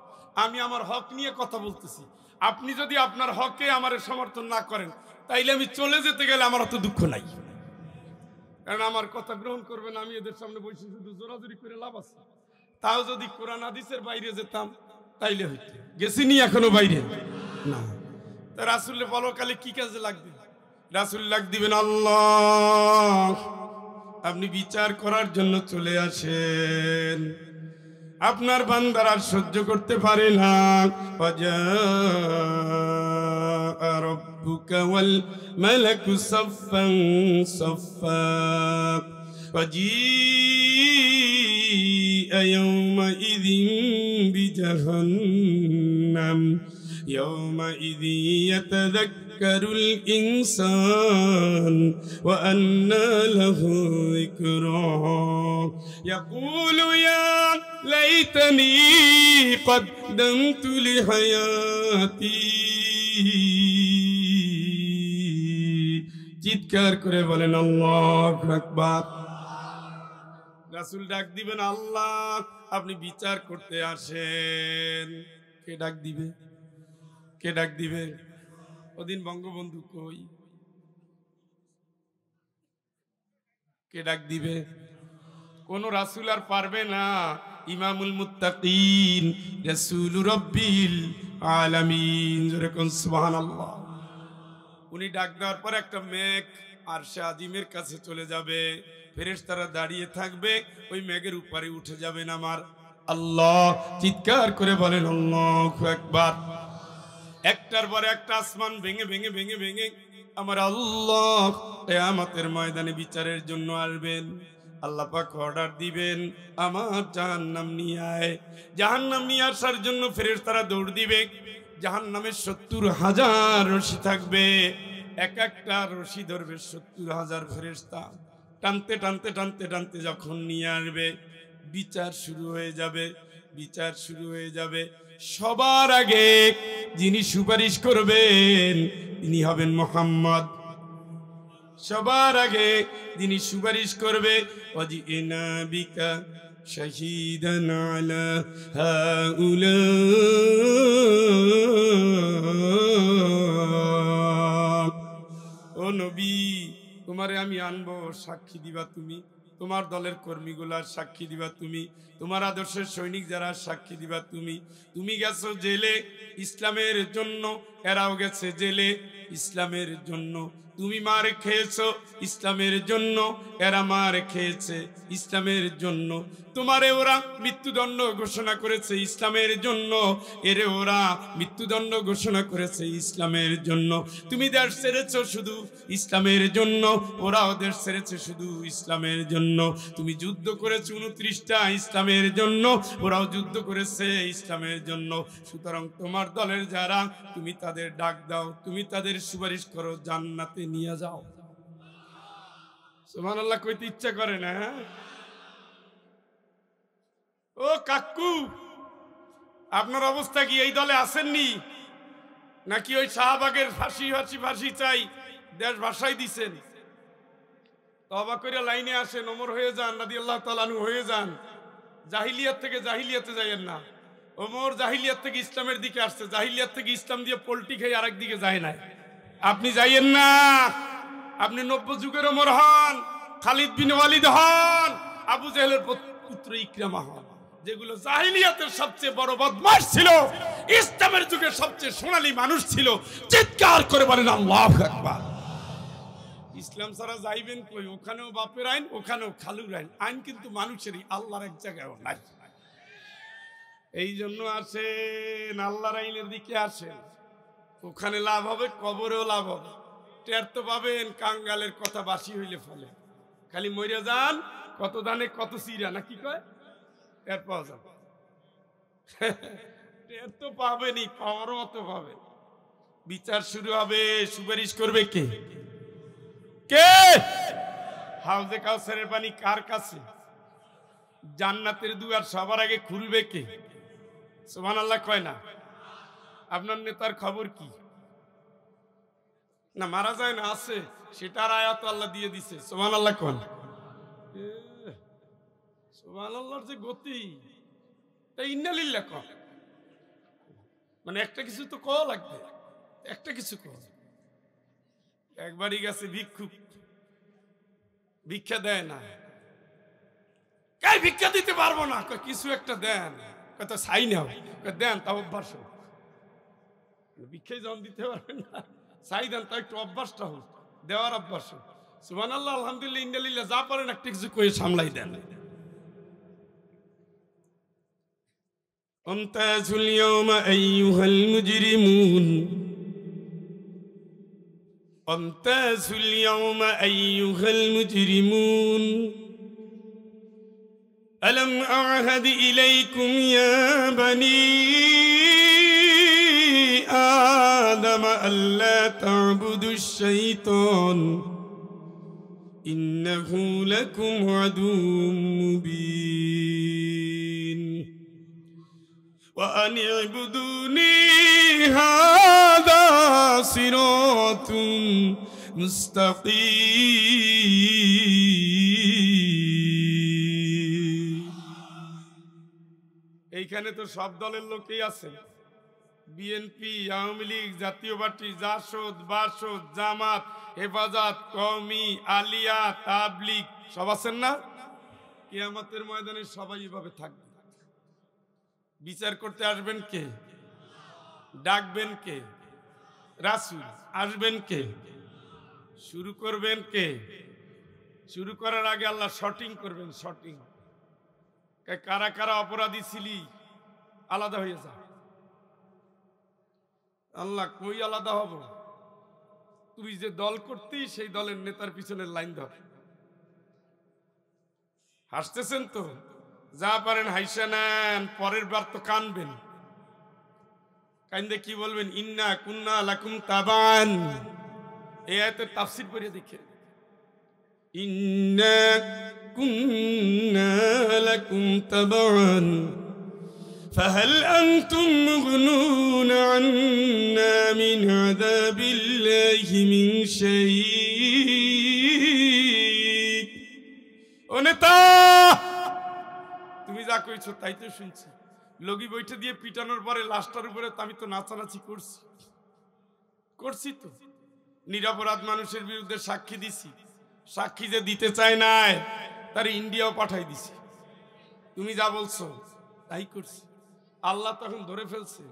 আমি আমার হক নিয়ে কথা বলতেছি। আপনি যদি আপনার হকে আমার সমর্থন না করেন, তাইলে আমি চলে যেতে গেলে আমার অত দুঃখ নাই, কারণ আমার কথা গ্রহণ করবেন। আমি এদের সামনে বসে শুধু জোরাজুরি করে লাভ আছে? তাও যদি কোরআন হাদিসের বাইরে যেতাম তাইলে হইতো। গেছি নি এখনো বাইরে না। তা রাসূলের পরকালে কি কাজে লাগবে? রাসূল লাগ দিবেন আল্লাহ, আপনি বিচার করার জন্য চলে আসেন। আপনার বান্দার আর সহ্য করতে পারে না। রাব্বুকা ওয়াল মালাকু সাফফান সাফফা ওয়াজিআ ইয়াওমাইযিন বিজাহান্নাম ইয়াওমাইযিন ইয়াতাযাক্কারুল ইনসান ওয়া আন্না লাহু যিকরা ইয়াকুলু ইয়া লাইতানি কদ্দামতু লিহায়াতি। চিৎকার করে বলেন আল্লাহু আকবার। রাসূল ডাক দিবেন আল্লাহ, আপনি বিচার করতে আসেন। কে ডাক দিবে? কে ডাক দিবে? ওদিন বঙ্গবন্ধু কই? কে ডাক দিবে? কোন রাসূল আর পারবে না। ইমামুল মুত্তাকিন রাসূল রাব্বিল আলামিন, জোরে কোন সুবহানাল্লাহ। উনি ডাক দেওয়ার পর একটা মেঘ আরশে আজিমের কাছে চলে যাবে, ফেরেশতারা দাঁড়িয়ে থাকবে, ওই মেঘের উপরে উঠে যাবেন আমার আল্লাহ। চিৎকার করে বলেন আল্লাহু আকবার। একটার পর একটা আসমান ভেঙে ভেঙে ভেঙে ভেঙে আমার আল্লাহ কিয়ামতের ময়দানে বিচারের জন্য আসবেন। আল্লাহ পাক অর্ডার দিবেন, আমার জাহান্নাম নিয়ে আয়। জাহান্নাম নিয়ে আসার জন্য ফেরেশতারা দৌড় দিবে। জাহান্নামের ৭০,০০০ রশি থাকবে, এক একটা রশি ধরবে ৭০,০০০ ফেরেশতা। টানতে টানতে টানতে টানতে যখন নিয়ে আসবে, বিচার শুরু হয়ে যাবে। বিচার শুরু হয়ে যাবে। সবার আগে যিনি সুপারিশ করবেন তিনি হবেন মুহাম্মদ। সবার আগে যিনি সুপারিশ করবে, ওয়াজিনা বিকা শাহীদান আলা হাউলা, ও নবী তোমারে আমি আনবো, সাক্ষী দিবা তুমি, তোমার দলের কর্মীগুলার সাক্ষী দিবা তুমি, তোমার আদর্শের সৈনিক যারা সাক্ষী দিবা তুমি। তুমি গেছো জেলে ইসলামের জন্য, এরাও গেছে জেলে ইসলামের জন্য। তুমি মার খেয়েছো ইসলামের জন্য, এরা মার খেয়েছে ইসলামের জন্য। তোমারে ওরা মৃত্যুদণ্ড ঘোষণা করেছে ইসলামের জন্য, এরে ওরা মৃত্যুদণ্ড ঘোষণা করেছে ইসলামের জন্য। তুমি দেশ ছেড়েছো শুধু ইসলামের জন্য, ওরাও দেশ ছেড়েছে শুধু ইসলামের জন্য। তুমি যুদ্ধ করেছো ২৯টা ইসলামের জন্য, ওরাও যুদ্ধ করেছে ইসলামের জন্য। সুতরাং তোমার দলের যারা, তুমি তাদের ডাক দাও, তুমি তাদের সুপারিশ করো, জান্নাতে নিয়ে যাও। সুবহানাল্লাহ কইতে ইচ্ছা করে না? ও কাকু, আপনার অবস্থা কি? এই দলে আসেননি নাকি ওই শাহবাগের ফাঁসি ফাঁসি ফাঁসি চাই দেশ ভাষাই দিছেন? তওবা করে লাইনে আসেন, ওমর হয়ে যান, রাদিয়াল্লাহু তাআলা আনহু হয়ে যান। জাহিলিয়াত থেকে জাহিলিয়াতে যাইয়েন না। ওমর জাহিলিয়াত থেকে ইসলামের দিকে আসছে, জাহিলিয়াত থেকে ইসলাম দিয়ে পল্টি খেয়ে আরেক দিকে যায় নাই। আপনি যাইয়েন না। আপনি নব্য যুগের ওমর হন, খালিদ বিন ওয়ালিদ হন, আবু জেহেলের পুত্র ইকরামা হন, যেগুলো জাহিলিয়াতের সবচেয়ে বড় বদমাশ ছিল, ইসলামের যুগে সবচেয়ে সোনালী মানুষ ছিল। চিৎকার করে বলেন আল্লাহু আকবার। ইসলাম ছাড়া যাইবেন কই? ওখানেও বাপের আইন, ওখানেও খালুর আইন। আইন কিন্তু মানুষেরই, আল্লাহর এক জায়গায়ও নাই। এই জন্য আসেন, আল্লাহর আইনের দিকে আসেন, ওখানে লাভ হবে, কবরেও লাভ হবে। টের তো পাবেন কাঙ্গালের কথা বাসি হইলে ফলে, খালি মরে যান কত দানে কত চিরা না কি কয়, টের পাওয়া যাবে। টের তো পাবেনই, পাওয়ারও মতো পাবেন। বিচার শুরু হবে, সুপারিশ করবে কে? কে? হাউজে কাউসারের পানি কার কাছে? জান্নাতের দুয়ার সবার আগে খুলবে কে? সুবহানাল্লাহ কয় না? আপনার নেতার খবর কি? না মারা যায় না, আছে, সেটার আয়াত আল্লাহ দিয়ে দিছে। সুবহানাল্লাহ কোন? সুবহানাল্লাহর যে গতি, তা ইন্নালিল্লাহ কোন, মানে একটা কিছু তো কওয়া লাগবে, একটা কিছু কওয়া। একবারই গেছে ভিক্ষুক, ভিক্ষা দেয় না, কাই ভিক্ষা দিতে পারবো না, কিছু একটা দেন, কত চাই না দেন, তা অভ্যাস হোক। ভিক্ষাই যখন দিতে পারবেন না, চাই দেন, তা একটু অভ্যাসটা হোক, দেওয়ার অভ্যাস হোক। সুবহানাল্লাহ, আলহামদুলিল্লাহ, ইন্নালিল্লাহ, যা পারেন একটা কিছু করে সামলাই দেন। আমতাজুল ইয়াওমা আইয়ুহাল মুজরিমুন, আমতাজুল ইয়াওমা আইয়ুহাল মুজরিমুন, আলম আ'হাদ ইলাইকুম ইয়া বানি আদম আল্লা তা'বুদুশ শাইতান ইন্নাহু লাকুম আদুউম মুবিন ওয়া আন ইবুদুনি হাযা সিরাতুম মুস্তাকিম। এইখানে তো সব দলের লোকই আছে, বিএনপি, আওয়ামী লীগ, জাতীয় পার্টি, জাসদ, বাসদ, জামাত, হেফাজত, কওমি, আলিয়া, তাবলীগ, সব আছেন না? কিয়ামতের ময়দানে সবাই এভাবে থাকবে। বিচার করতে আসবেন কে? ডাকবেন কে? রাসূল। আসবেন কে? শুরু করবেন কে? শুরু করার আগে আল্লাহ শর্টিং করবেন, শর্টিং। কারা কারা অপরাধী ছিলি আলাদা হয়ে যা। আল্লাহ কই আলাদা হব? তুই যে দল করতি সেই দলের নেতার পিছনের লাইন ধর। হাসতেছেন তো, যা পারেন হাইসা নেন, পরের বার তো কানবেন। কান্দে কি বলবেন? ইন্না কুন্না লাকুম তাবান। এই আয়াতের তাফসীর করে দেখে, ইন্না কুন্না লাকুম তাবান ফাহাল আনতুম মুগনুন আন্না মিন আযাবিল্লাহি মিন শাই। ও নেতা, তুমি যা কইছো তাই তো শুনছি। লগি বইটা দিয়ে পিটানোর পরে লাশটার উপরে আমি তো নাচানাচি করছি তো। নিরপরাধ মানুষের বিরুদ্ধে সাক্ষী দিছি, সাক্ষী যে দিতে চায় নাই তার ইন্ডিয়াও পাঠাই দিছি। তুমি যা বলছো তাই করছি। আল্লাহ তখন ধরে ফেলছে,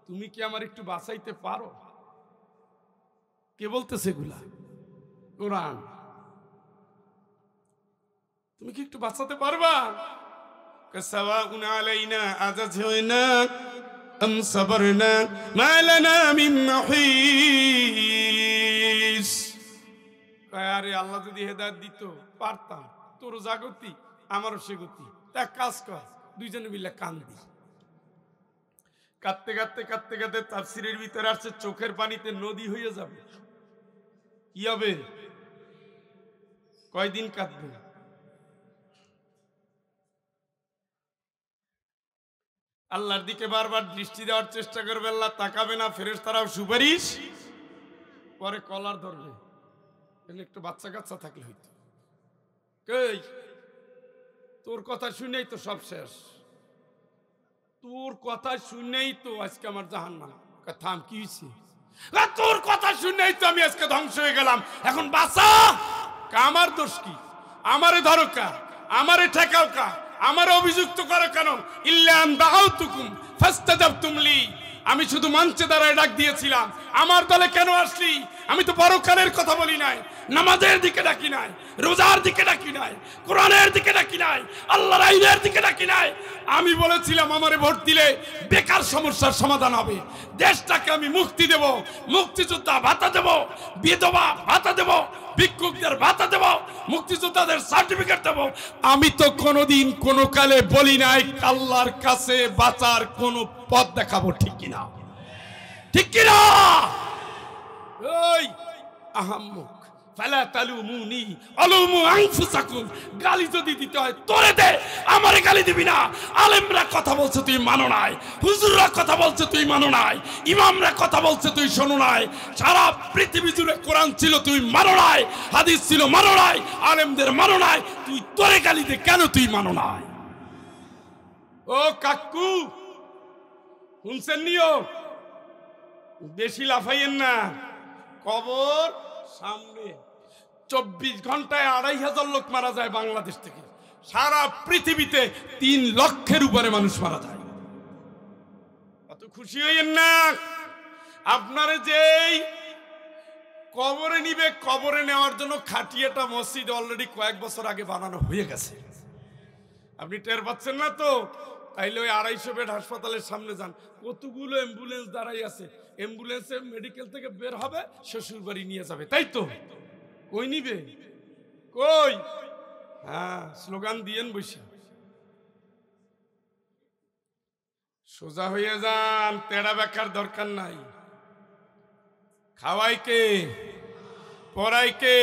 তুমি কি আমার একটু বাঁচাইতে পারো? কে বলতেছে এগুলা? কোরআন। তুমি কি একটু বাঁচাতে পারবা? সাওয়াউন আলাইনা আযাযনা আম সাবরনা মা লানা মিন মাহিস। আরে আল্লাহ যদি হেদায়েত দিত পারতাম, তোর জাগতি আমারও সে গতি। তা কাজ কর, দুইজনে মিলে কান্দি। কাঁদতে কাঁদতে কাঁদতে কাঁদতে তাফসীরের ভিতরে আসছে চোখের পানিতে নদী হয়ে যাবে। কি হবে? কয়দিন কাঁদবে? আল্লাহর দিকে বারবার দৃষ্টি দেওয়ার চেষ্টা করবে, আল্লাহ তাকাবে না, ফেরেশতারাও সুপারিশ পরে কলার ধরবে। একটু বাচ্চা কাচ্চা থাকলে হইতো। কই তোর কথা শুনেই তো সব শেষ, তোর কথা শুনেই তো আজকে আমার জাহান্নাম। থাম, কি হয়েছে? তোর কথা শুনেই তো আমি আজকে ধ্বংস হয়ে গেলাম, এখন বাঁচা। আমার দোষ কি? আমারে ধরো কা, আমারে ঠেকাও কা, আমারে অভিযুক্ত করো কেন? ইল্লা আন দাউতুকুম ফাস্তাজাবতুম লি আমি শুধু মঞ্চে দাঁড়ায় ডাক দিয়েছিলাম, আমার দলে কেন আসলি? আমি তো পরকালের কথা বলি নাই, নামাজের দিকে ডাকি নাই, রোজার দিকে ডাকি নাই, কোরআনের দিকে ডাকি নাই, আল্লাহর আইনের দিকে ডাকি নাই। আমি বলেছিলাম আমারে ভোট দিলে বেকার সমস্যার সমাধান হবে, দেশটাকে আমি মুক্তি দেব, মুক্তিযোদ্ধা ভাতা দেব, বিধবা ভাতা দেব, ভিক্ষুকদের ভাতা দেব, মুক্তিযোদ্ধাদের সার্টিফিকেট দেব। আমি তো কোনোদিন কোনো কালে বলি নাই আল্লাহর কাছে বাঁচার কোনো পথ দেখাবো, ঠিক কিনা? ঠিক কিনা? ওই আহাম্মক ফালা তালুমুনি আলুমু আনফুসাকুম, গালি যদি দিতে হয় তোরে দে, আমারে গালি দিবি না। আলেমরা কথা বলছে তুই মানো নাই, হুজুররা কথা বলছে তুই মানো নাই, ইমামরা কথা বলছে তুই শোনো নাই, সারা পৃথিবী জুড়ে কোরআন ছিল তুই মানো নাই, হাদিস ছিল মানো নাই, আলেমদের মানো নাই, তুই তোরে গালি দে কেন তুই মানো নাই? ও কাকু শুনছেন নিও, বেশি লাফাইয়েন না, কবর সামনে। 24 ঘন্টায় 2500 লোক মারা যায় বাংলাদেশ থেকে, সারা পৃথিবীতে 3 লক্ষের উপরে মানুষ মারা যায়। অত খুশি হইয়েন না। আপনারে যেই কবরে নিবে, কবরে নেওয়ার জন্য খাটিয়াটা মসজিদ অলরেডি কয়েক বছর আগে বানানো হয়ে গেছে, আপনি টের পাচ্ছেন না তো? তাইলে ওই 250 বেড হাসপাতালের সামনে যান, কতগুলো অ্যাম্বুলেন্স দাঁড়াই আছে, অ্যাম্বুলেন্সে মেডিকেল থেকে বের হবে, শ্বশুর বাড়ি নিয়ে যাবে, তাই তো? কই নিবে? কই? হ্যাঁ, স্লোগান দিয়েন বৈশা। সোজা হয়ে যান, তেড়া বেকার দরকার নাই। খাওয়াই কে? পড়াই কে?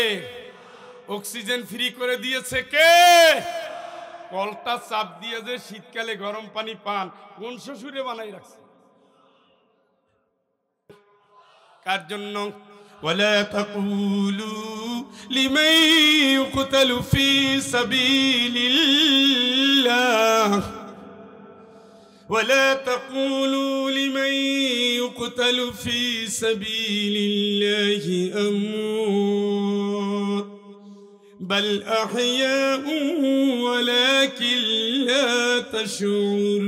অক্সিজেন ফ্রি করে দিয়েছে কে? কলটা চাপ দিয়ে যে শীতকালে গরম পানি পান, কোন শ্বশুরে বানাই রাখছে? কার জন্য? ওয়ালা তাকুলু লিমান ইউকতালু ফি সাবিলিল্লাহ, ওয়ালা তাকুলু লিমান ইউকতালু ফি সাবিলিল্লাহি আমওয়াত বাল আহইয়াউ ওয়ালাকিন লা তাশউরুন।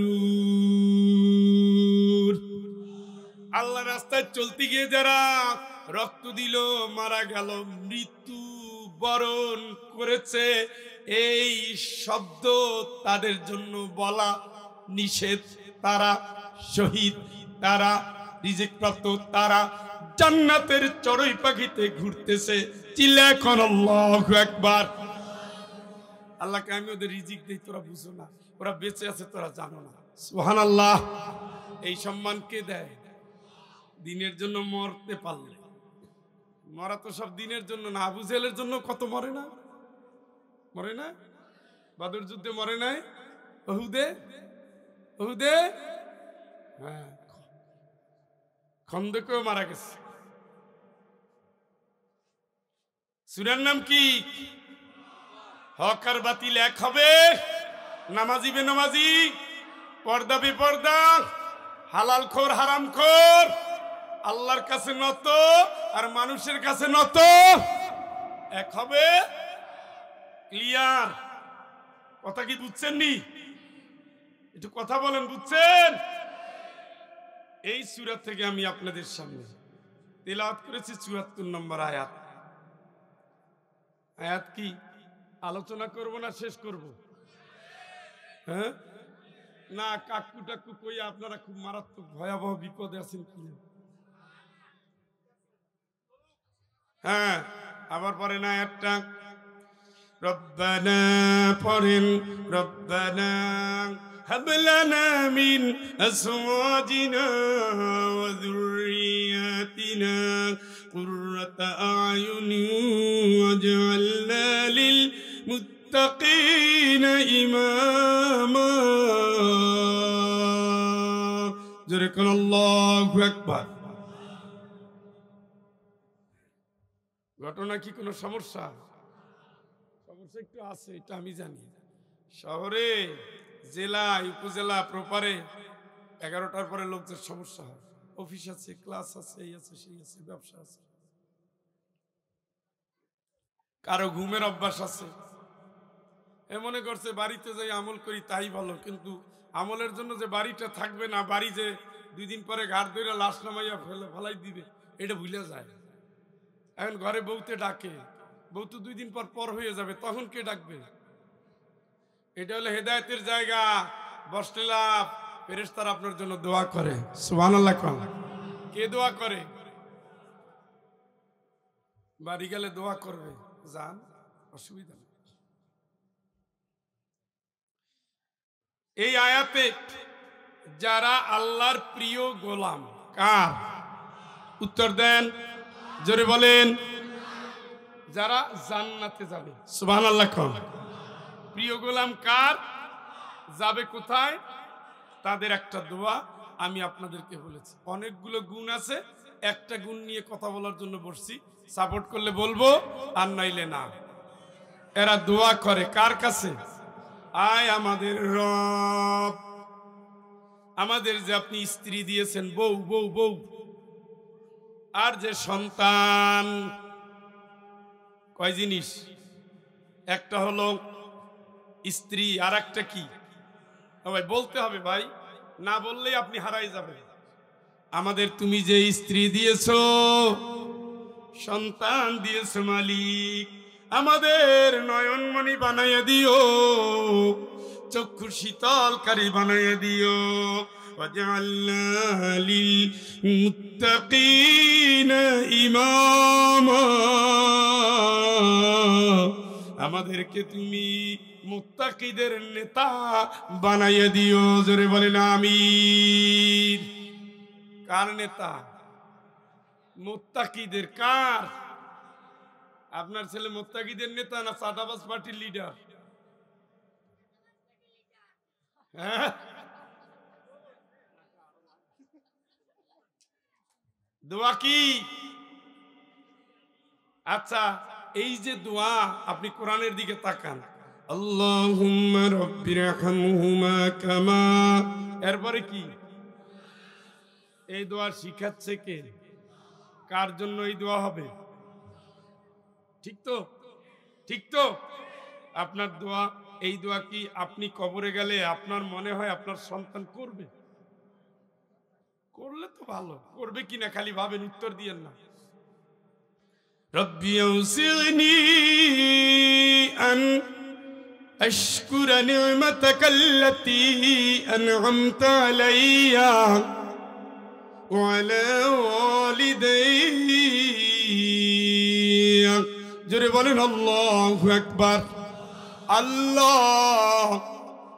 আল্লাহ রাস্তায় চলতে গিয়ে যারা রক্ত দিল, মারা গেল, মৃত্যু বরণ করেছে, এই শব্দ তাদের জন্য বলা নিষেধ। তারা শহীদ, তারা রিজিক প্রাপ্ত, তারা জান্নাতের চড়ুই পাখিতে ঘুরতেছে। চিল্লা এখন আল্লাহু আকবার। আল্লাহকে আমি ওদের রিজিক দেই, তোরা বুঝো না, ওরা বেঁচে আছে তোরা জানো না। সুবহানাল্লাহ। এই সম্মান কে দেয়? দিনের জন্য মরতে পারলে। মরা তো সব দিনের জন্য না, আবু জেহেলের জন্য কত মরে না? মরে না? বদর যুদ্ধে মরে নাই? উহুদে? উহুদে? হ্যাঁ, খন্দকেও মারা গেছে। সূরার নাম কি? হক আর বাতিল এক হবে, নামাজি বেনামাজি, পর্দা বেপর্দা, হালাল খোর হারাম খোর, আল্লাহর কাছে নত আর মানুষের কাছে নত, এক হবে। ক্লিয়ার কথা কি বুঝছেন নি? একটু কথা বলেন, বুঝছেন? এই সূরা থেকে আমি আপনাদের সামনে তেলাওয়াত করেছি 74 নম্বর আয়াত। আয়াত কি আলোচনা করব না শেষ করব? হ্যাঁ না, কাকু টাকু কই আপনারা খুব মারাত্মক ভয়াবহ বিপদে আছেন কি? হ্যাঁ, আবার পড়েন আয়াতটা। রব্বানা পড়েন, রব্বানা হাব লানা মিন আজওয়াজিনা ওয়া যুররিয়াতিনা কুররাতা আয়ুনি ওয়াজআলনা লিল মুত্তাকিনা ইমামা। জোরে কোন আল্লাহু আকবার। ঘটনা কি কোনো সমস্যা? সমস্যা একটু আছে, এটা আমি জানি। শহরে, জেলায়, উপজেলা, প্রপারে 11টার পরে লোকদের সমস্যা হয়। অফিস আছে, ক্লাস আছে, এই আছে, সেই আছে, ব্যবসা আছে, কারো ঘুমের অভ্যাস আছে। এ মনে করছে বাড়িতে যাই আমল করি তাই ভালো, কিন্তু আমলের জন্য যে বাড়িটা থাকবে না, বাড়ি যে 2 দিন পরে ঘাট ধরে লাশ নামাইয়া ফেলাই দিবে, এটা ভুলে যায়। এখন ঘরে বউতে ডাকে, বউ তো 2 দিন পর পর হয়ে যাবে, তখন কে ডাকবে? এটা হলো হেদায়েতের জায়গা। বসলে লাভ, ফেরেশতারা আপনার জন্য দোয়া করে। সুবহানাল্লাহ। কে দোয়া করে? বাড়ি গেলে দোয়া করবে, যান, অসুবিধা নেই। এই আয়াতে যারা আল্লাহর প্রিয় গোলাম, কার? উত্তর দেন, জোরে বলেন। যারা জান্নাতে যাবে। সুবহানাল্লাহ। প্রিয় গোলাম কার? যাবে কোথায়? তাদের একটা দোয়া আমি আপনাদেরকে বলেছি। অনেকগুলো গুণ আছে, একটা গুণ নিয়ে কথা বলার জন্য বসছি। সাপোর্ট করলে বলবো, আর নাইলে না। এরা দোয়া করে কার কাছে? আয় আমাদের রব, আমাদের যে আপনি স্ত্রী দিয়েছেন, বউ বউ বউ, আর যে সন্তান, কয় জিনিস? একটা হলো স্ত্রী, আর একটা কি? ভাই বলতে হবে ভাই, না বললেই আপনি হারাই যাবেন। আমাদের তুমি যে স্ত্রী দিয়েছো, সন্তান দিয়েছো মালিক, আমাদের নয়নমণি বানাইয়া দিও, চক্ষু শীতলকারী বানাইয়া দিও। ওয়াজআলনা লিল মুত্তাকিনা ইমামা, আমাদেরকে তুমি মুত্তাকিদের নেতা বানাইয়া দিও। জোরে বলেন আমিন। কার নেতা? মুত্তাকিদের। কার? আপনার ছেলে মুত্তাকিদের নেতা না সাদাবাস পার্টির লিডার? হ্যাঁ, দোয়া কি? আচ্ছা, এই যে দোয়া, আপনি কোরআনের দিকে তাকান, আল্লাহুম্মা রাব্বিরহামহুমা কামা, এরপরে কি? এই দোয়া শিখাচ্ছে কে? কার জন্য এই দোয়া হবে? ঠিক তো? ঠিক তো? আপনার দোয়া, এই দোয়া কি আপনি কবরে গেলে আপনার মনে হয় আপনার সন্তান করবে? করলে তো ভালো, করবে কিনা খালি ভাবেন, উত্তর দিয়েন না। রব্বি আউসিনি আন আশকুরা নি'মাতাকাল্লাতী আন'আমতা আলাইয়া ওয়া আলা ওয়ালিদাইয়া। জোরে বলেন আল্লাহু আকবার। আল্লাহ,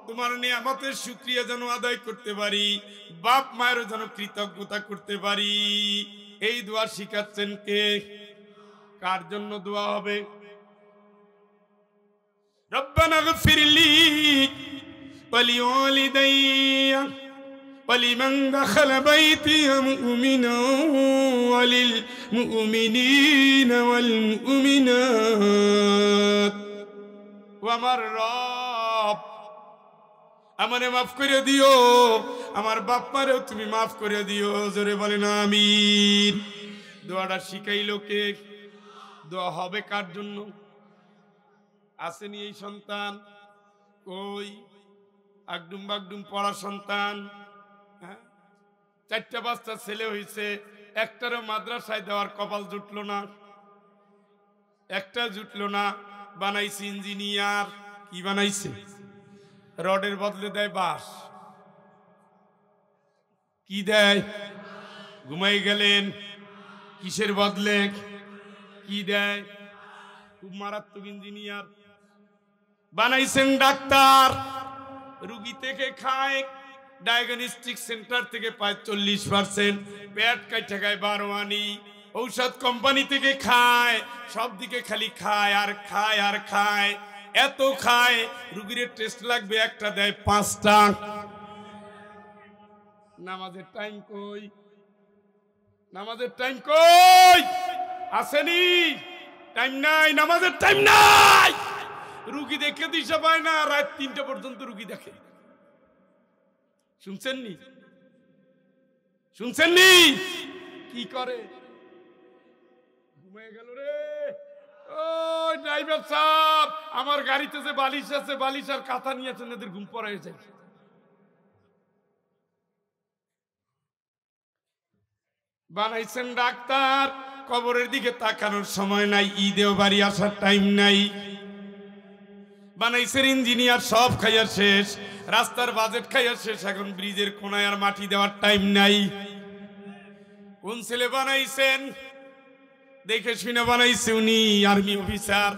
তোমার নিয়ামতের শুকরিয়া যেন আদায় করতে পারি, বাপ মায়েরও যেন কৃতজ্ঞতা করতে পারি। এই দোয়া শিখাচ্ছেন কে? কার জন্য দোয়া হবে? রব্বানা গফিরলি ওয়া লিওয়ালিদাইয়া ওয়া লিমান দাখালা বাইতি মুমিনান ওয়া লিল মুমিনিনা ওয়াল মুমিনাত। ও আমার রব, আমারে মাফ করে দিও, আমার বাপ মারেও তুমি মাফ করে দিও। জোরে বলেন আমিন। দোয়াটা শিখাইলো কে? দোয়া হবে কার জন্য? আসেনি এই সন্তান? কই আগডুম বাগডুম পড়া সন্তান, হ্যাঁ, 4টা-5টা ছেলে হয়েছে, একটারও মাদ্রাসায় দেওয়ার কপাল জুটলো না, একটা জুটলো না। বানাইছে ইঞ্জিনিয়ার। কি বানাইছে? রডের বদলে দেয় বাঁশ। কি দেয়? ঘুমাই গেলেন, কিসের বদলে কি দেয়? খুব মারাত্মক ইঞ্জিনিয়ার। বানাইছেন ডাক্তার, রুগী থেকে খায়, ডায়াগনস্টিক সেন্টার থেকে পায় 40%, পেট কাইটা খায় 12 আনি, ঔষধ কোম্পানি থেকে খায়, সব দিকে খালি খায় আর খায় আর খায়। এত খায়, রুগীর টেস্ট লাগবে একটা, দেয় 5টা। নামাজের টাইম কই? নামাজের টাইম কই? আসেনি? টাইম নাই, নামাজের টাইম নাই। রুগী দেখে দিশা পায় না, রাত 3টা পর্যন্ত রুগী দেখে। শুনছেননি? শুনছেননি? কি করে? ঘুমিয়ে গেল রে। ও ড্রাইভার সাহেব, আমার গাড়িতে যে বালিশ আছে, বালিশ আর কাঁথা নিয়েছেন, এদের ঘুম পড়ায় যায়। বানাইছেন ডাক্তার, কবরের দিকে তাকানোর সময় নাই, ঈদেও বাড়ি আসার টাইম নাই। বানাইছেন ইঞ্জিনিয়ার, সব খাইয়া শেষ, রাস্তার বাজেট খাইয়া শেষ, এখন ব্রিজের কোনায় আর মাটি দেওয়ার টাইম নাই। কোন ছেলে বানাইছেন? দেখে শুনে বানাইছে উনি আর্মি অফিসার।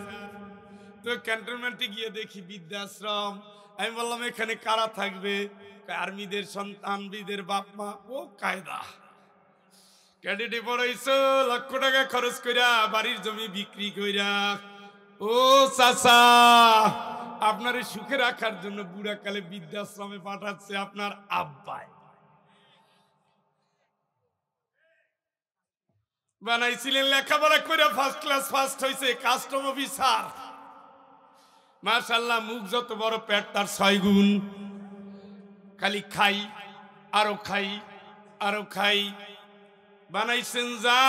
তো ক্যান্টনমেন্টে গিয়ে দেখি বৃদ্ধাশ্রম। আমি বললাম এখানে কারা থাকবে? আর্মিদের সন্তান, বীরদের বাপ মা। ও কায়দা, ক্যাডেটে পড়াইছো, লক্ষ টাকা খরচ কইরা, বাড়ির জমি বিক্রি কইরা। ও চাচা, আপনার সুখে রাখার জন্য বুড়া কালে বৃদ্ধাশ্রমে পাঠাচ্ছে আপনার আব্বাই। বানাইছিলেন লেখাপড়া করে ফার্স্ট ক্লাস ফার্স্ট হয়েছে, কাস্টম অফিসার। মাশাআল্লাহ, মুখ যত বড় পেট তার 6 গুণ। খালি খাই, আরো খাই, আরো খাই। বানাইছেন যা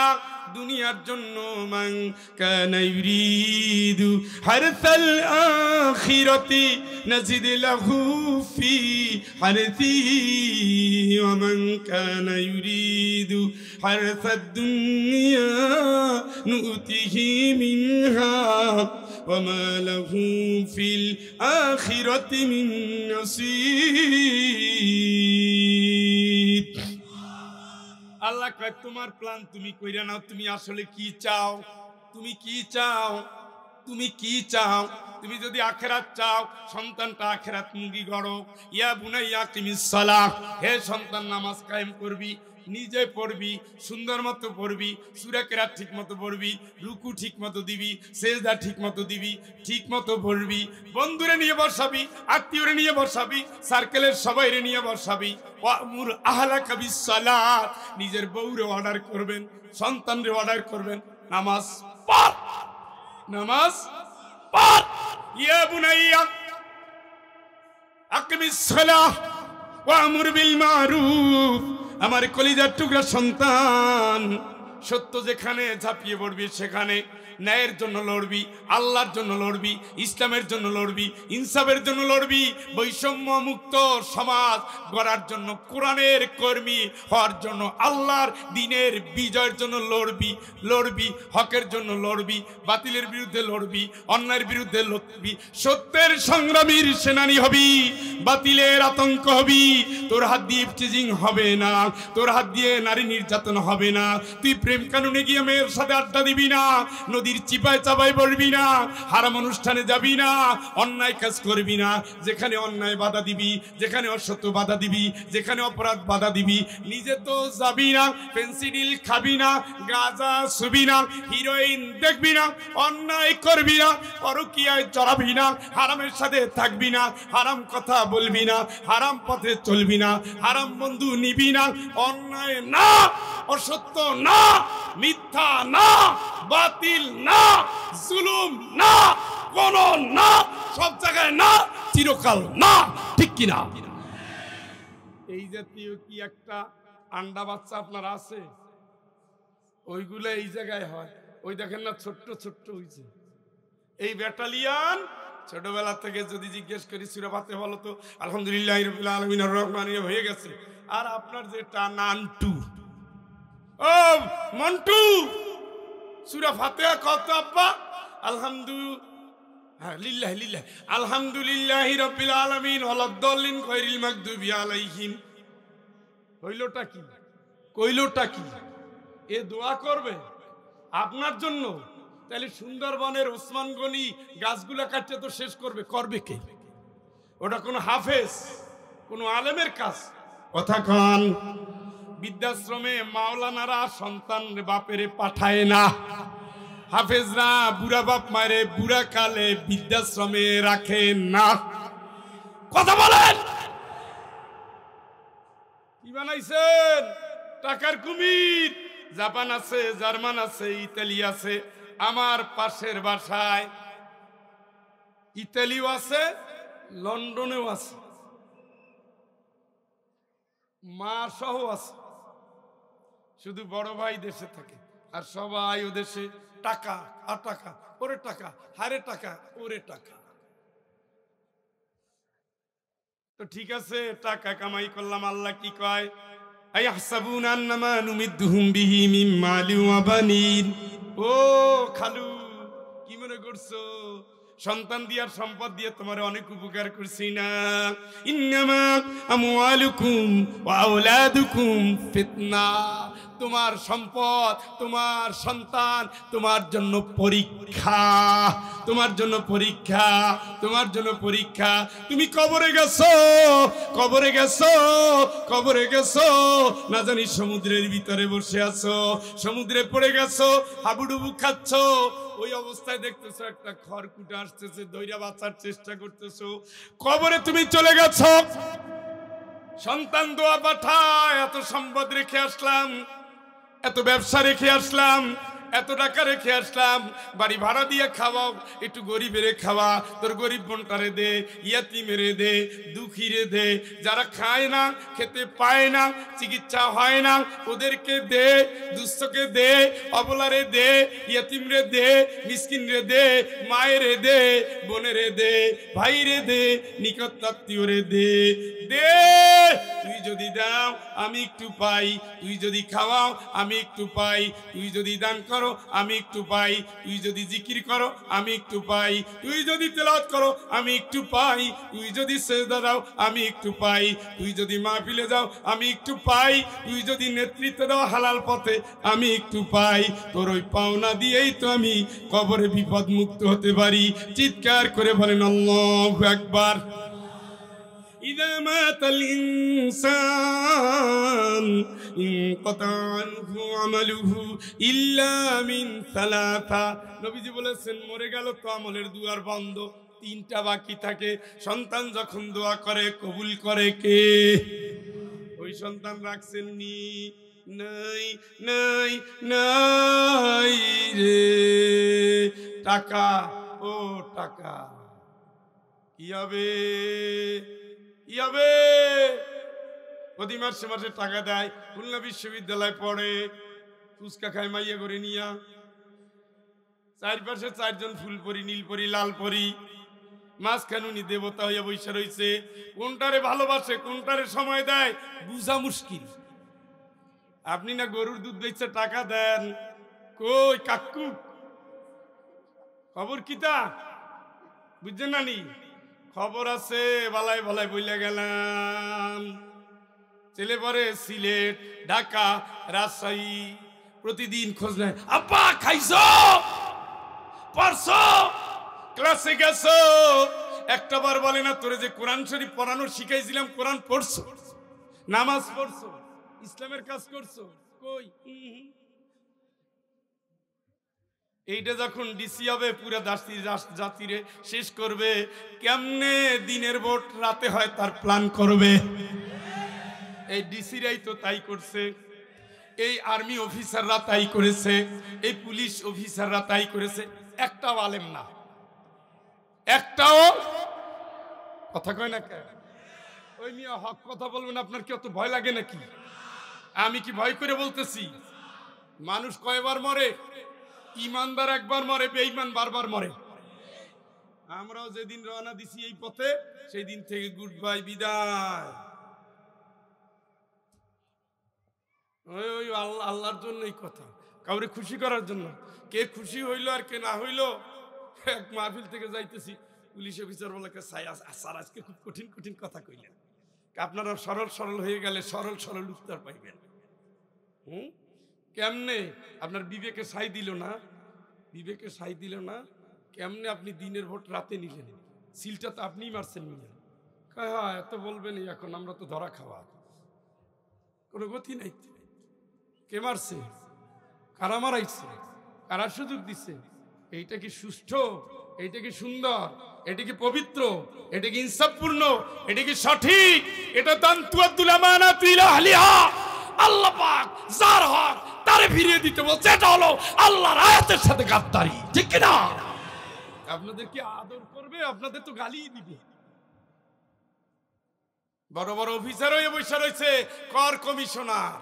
দুনিয়ার জন্য। মান কানা ইউরিদু হারসাল আখিরাতি নাজিদ লাহু ফি হারসিহি ওয়া মান কানা ইউরিদু হারসাদ দুনিয়া নুতিহি মিনহা ওয়া মা লাহু ফিল আখিরাতি মিন নাসিব। আল্লাহ কয় তোমার প্ল্যান তুমি কইরা নাও, তুমি আসলে কি চাও? তুমি কি চাও? তুমি কি চাও? তুমি যদি আখিরাত চাও, সন্তানটা আখিরাত মুখী গড়ো। ইয়া বুনাইয়া কিমিস সালাহ, হে সন্তান নামাজ কায়েম করবি, নিজে পড়বি, সুন্দর মতো পড়বি, সূরা কেরাত ঠিক মতো পড়বি, রুকু ঠিক মতো দিবি, সেজদা ঠিক মতো দিবি, ঠিক মতো পড়বি, বন্ধুরে নিয়ে বসাবি, আত্মীয়রে নিয়ে বসাবি, সার্কেলের সবাইরে নিয়ে বসাবি। ওয়ামুর আহলাকা বিসসালাত, নিজের বউরে অর্ডার করবেন, সন্তানরে অর্ডার করবেন, নামাজ পড়, নামাজ পড়। ইয়া বুনাইয়া আকিমিস সালাহ ওয়ামুর বিল মারুফ। আমার কলিজার টুকরা সন্তান, সত্য যেখানে ঝাঁপিয়ে পড়বি সেখানে ন্যায়ের জন্য লড়বি, আল্লাহর জন্য লড়বি, ইসলামের জন্য লড়বি, ইনসাফের জন্য লড়বি, বৈষম্য মুক্ত সমাজ গড়ার জন্য, কোরআনের কর্মী হওয়ার জন্য, আল্লাহর দ্বীনের বিজয়ের জন্য লড়বি, লড়বি, হকের জন্য লড়বি, বাতিলের বিরুদ্ধে লড়বি, অন্যায়ের বিরুদ্ধে লড়বি, সত্যের সংগ্রামীর সেনানী হবি, বাতিলের আতঙ্ক হবি। তোর হাত দিয়ে ইফটিজিং হবে না, তোর হাত দিয়ে নারী নির্যাতন হবে না, তুই প্রেম কানুনে গিয়ে মেয়ের সাথে আড্ডা দিবি না, নদীর চিপায় চাপায় পড়বি না, হারাম অনুষ্ঠানে যাবি না, অন্যায় কাজ করবি না। যেখানে অন্যায় বাধা দিবি, যেখানে অসত্য বাধা দিবি, যেখানে অপরাধ বাধা দিবি, নিজে তো যাবি না, পেন্সিডিল খাবি না, গাঁজা ছুবি না, হিরোইন দেখবি না, অন্যায় করবি না, পরকীয়ায় চড়াবি না, হারামের সাথে থাকবি না, হারাম কথা বলবি না, হারাম পথে চলবি না, হারাম বন্ধু নিবি না, অন্যায় না, অসত্য না, মিথ্যা না, বাতিল না, জুলুম না, কোন না, সব জায়গায় না, চিরকাল না। ঠিক কিনা? এই জাতীয় কি একটা আন্ডা বাচ্চা আপনার আছে? ওইগুলো এই জায়গায় হয়। ওই দেখেন না, ছোট্ট ছোট্ট হয়েছে। এই ব্যাটালিয়ান ছোটবেলা থেকে যদি জিজ্ঞেস করি সূরা ফাতিহা বলো তো, আলহামদুলিল্লাহি রাব্বিল আলামিন আর রহমানির রহিম হয়ে গেছে। আর আপনার যেটা নানটু, ও মন্টু, সূরা ফাতিহা কত আব্বা? আলহামদুলিল্লাহি রাব্বিল আলামিন ওয়ালাদ-দাল্লিন গায়রিল মাগদুবি আলাইহিম। হইলোটা কি? কইলোটা কি? এ দোয়া করবে আপনার জন্য? তাহলে সুন্দরবনের ওসমান গনি গাছগুলা কাটতে তো শেষ করবে, করবে কে? ওটা কোনো হাফেজ, কোনো আলেমের কাজ? কথা কান। বৃদ্ধাশ্রমে মাওলানারা সন্তান বাপেরে পাঠায় না, হাফেজরা বুড়া বাপ মারে বুড়া কালে বৃদ্ধাশ্রমে রাখে না। কথা বলেন। কি বানাইছেন? টাকার কুমির। জাপান আছে, জার্মান আছে, ইতালি আছে। আমার পাশের বাসায় ইতালিও আছে, লন্ডনেও আছে, মা সহ আছে। শুধু বড় ভাই দেশে থাকে আর সবাই ও দেশে টাকা আর টাকা, ওরে টাকা, হারে টাকা, ওরে টাকা। তো ঠিক আছে, টাকা কামাই করলাম। আল্লাহ কি কয়? আয়াহসাবুনা আন্নামা নুমিদ্দুহুম বিহি মিন মালি ওয়া বানিন। ও খালু, কি মনে করছো সন্তান দিয়ার সম্পদ দিয়ে তোমার অনেক উপকার করছি না? ইন্নামা আমওয়ালুকুম ওয়া আওলাদুকুম ফিতনা। তোমার সম্পদ, তোমার সন্তান তোমার জন্য পরীক্ষা, তোমার জন্য পরীক্ষা, তোমার জন্য পরীক্ষা। তুমি কবরে গেছো, কবরে গেছো, কবরে গেছো, না জানি সমুদ্রের ভিতরে বসে আছো, সমুদ্রে পড়ে গেছো, হাবুডুবু খাচ্ছ, ওই অবস্থায় দেখতেছো একটা খড়কুটা আসতেছে, দইরা বাঁচার চেষ্টা করতেছো। কবরে তুমি চলে গেছো, সন্তান দোয়া পাঠায়, এত সম্পদ রেখে আসলাম, এত ব্যবসা রেখে আসলাম, এত টাকা রেখে আসলাম, বাড়ি ভাড়া দিয়ে খাওয়াও, একটু গরিবেরে খাওয়া, তোর গরিব বোনটারে দে, ইয়াতিমেরে দে, দুঃখীরে দে, যারা খায় না, খেতে পায় না, চিকিৎসা হয় না, ওদেরকে দে, দুস্থকে দে, অবলারে দে, ইয়াতিমরে দে, মিসকিনরে দে, মায়েরে দে, বোনেরে দে, ভাইরে দে, নিকটাত্মীয়রে দে, দে। তুই যদি দাও আমি একটু পাই, তুই যদি খাওয়াও আমি একটু পাই, তুই যদি দান করো আমি একটু পাই, তুই যদি জিকির করো আমি একটু পাই, তুই যদি তেলাওয়াত করো আমি একটু পাই, তুই যদি সেজদা দাও আমি একটু পাই, তুই যদি মাহফিলে যাও আমি একটু পাই, তুই যদি নেতৃত্ব দাও হালাল পথে আমি একটু পাই। তোর ওই পাওনা দিয়েই তো আমি কবরে বিপদ মুক্ত হতে পারি। চিৎকার করে বলেন আল্লাহু আকবার। إذا مات الإنسان انقطع عنه عمله إلا من ثلاثة। নবীজি বলেছেন মরে গেল তো আমলের দুয়ার বন্ধ, তিনটা বাকি থাকে। সন্তান যখন দোয়া করে কবুল করে কে? ওই সন্তান রাখছেন নি? নাই, নাই, নাই রে। টাকা, ও টাকা কি হবে? কি হবে? প্রতি মাসে মাসে টাকা দেয়, খুলনা বিশ্ববিদ্যালয় পড়ে, ফুচকা খায় মাইয়া করে নিয়া, চারপাশে চারজন ফুলপরি, নীলপরি, লালপরি, মাঝখানে উনি দেবতা হইয়া বৈশা রয়েছে। কোনটারে ভালোবাসে, কোনটারে সময় দেয় বুঝা মুশকিল। আপনি না গরুর দুধ বেচে টাকা দেন, কই কাকু খবর কিতা বুঝছেন না নি? খবর আছে, বালাই বালাই বইলা গেলাম। ছেলে পরে সিলেট, ঢাকা, রাজশাহী, প্রতিদিন খোঁজ নেয়, আব্বা খাইছো, পড়ছো, ক্লাসে গেছো? একটা বার বলে না তোরে যে কোরআন শরীফ পড়ানোর শিখাইছিলাম, কোরআন পড়ছো, নামাজ পড়ছো, ইসলামের কাজ করছো? কই? এইটা যখন ডিসি হবে পুরো জাতিরে শেষ করবে, কেমনে দিনের ভোট রাতে হয় তার প্ল্যান করবে। এই ডিসিরাই তো তাই করছে, এই আর্মি অফিসাররা তাই করেছে, এই পুলিশ অফিসাররা তাই করেছে। একটাও আলেম না, একটাও কথা কয় না কে? ওই নিয়ে হক কথা বলবেন, আপনার কি অত ভয় লাগে নাকি? আমি কি ভয় করে বলতেছি? মানুষ কয়বার মরে? ইমানদার একবার মরে, বেঈমান বারবার মরে। আমরাও যেদিন রওনা দিছি এই পথে, সেই দিন থেকে গুড বাই, বিদায়। ওই আল্লাহর জন্য এই কথা, কাউরে খুশি করার জন্য। কে খুশি হইলো আর কে না হইলো। এক মাহফিল থেকে যাইতেছি, পুলিশ অফিসার বলে স্যার আজকে খুব কঠিন কঠিন কথা কইলেন, আপনারা সরল সরল হয়ে গেলে সরল সরল উত্তর পাইবেন। কেমনে? আপনার বিবেকে সাই দিল না, বিবেকে সাই দিল না। কেমনে আপনি দিনের ভোট রাতে নিলেন? সিলটা তো আপনিই মারছেন নিলেন। হ্যাঁ এত বলবেন এখন, আমরা তো ধরা খাওয়া, কোনো গতি নাই। কে মারছে? কারা মারাইছে? কারা সুযোগ দিচ্ছে? এইটা কি সুষ্ঠু? এইটা কি সুন্দর? এটা কি পবিত্র? এটা কি ইনসাফপূর্ণ? এটা কি সঠিক? এটা তানতুয়াতুল আমানাতু ইলা আহলিহা। আল্লাহ পাক যার হক তারে ফিরিয়ে দিতে বলছে, এটা হলো আল্লাহর আয়াতের সাথে গাদ্দারি, ঠিক কি না? আপনাদের কি আদর করবে? আপনাদের তো গালিই দিবে। বড় বড় অফিসার হয়ে বসে রয়েছে, কর কমিশনার।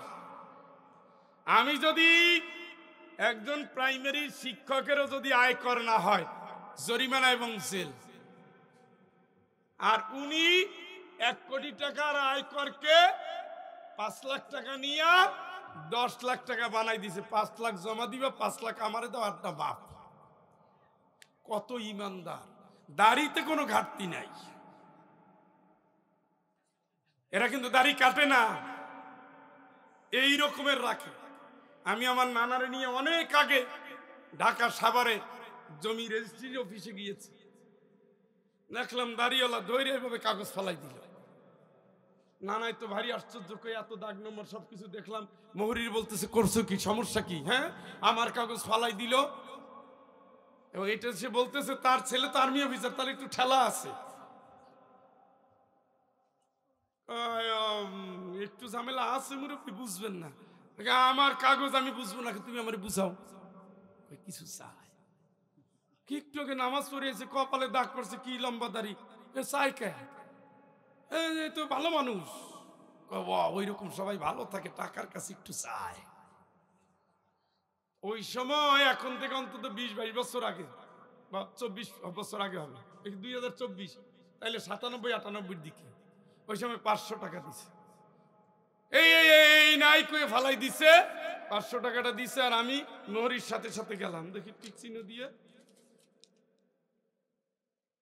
আমি যদি একজন প্রাইমারি শিক্ষকেরও যদি আয়কর না হয়, জরিমানা এবং জেল। আর উনি 1 কোটি টাকার আয়করকে 5 লাখ টাকা নিয়ে 10 লাখ টাকা বানাই দিছে। 5 লাখ জমা দিবা, 5 লাখ আমারে দাও, আটটা বাপ। কত ইমানদার, দাড়িতে কোনো ঘাটতি নাই। এরা কিন্তু দাড়ি কাটে না, এই রকমের রাখে। আমি আমার নানারে নিয়ে অনেক আগে ঢাকা সাভারে জমি রেজিস্ট্রি অফিসে গিয়েছি, দেখলাম দাড়িওয়ালা ধৈর্য এভাবে কাগজ ফালাই দিল। নানাই তো ভারী আশ্চর্য, করে এত দাগ নম্বর সবকিছু দেখলাম। মোহরির বলতেছে করছো কি, সমস্যা কি? হ্যাঁ, আমার কাগজ ফালাই দিল। এবং এটা সে বলতেছে তার ছেলে তো আর্মি অফিসার, তার একটু ঠেলা আছে, একটু ঝামেলা আছে, মুরব্বী বুঝবেন না। আমার কাগজ আমি বুঝবো না, তুমি আমার বুঝাও। কিছু চাই কি, একটু আগে নামাজ পড়িয়েছে, কপালে দাগ পড়ছে, কি লম্বা দাড়ি, চাই কে? তো ভালো মানুষ, ওই রকম সবাই ভালো থাকে, টাকার কাছে একটু চায়। ওই সময় এখন থেকে অন্তত 20-22 বছর আগে বা 24 বছর আগে হবে, 2024, তাইলে 97-98 দিকে। ওই সময় 500 টাকা দিছে, এই নাই কয়ে ফালাই দিছে। 500 টাকাটা দিছে, আর আমি মোহরির সাথে সাথে গেলাম, দেখি টিক চিহ্ন দিয়ে।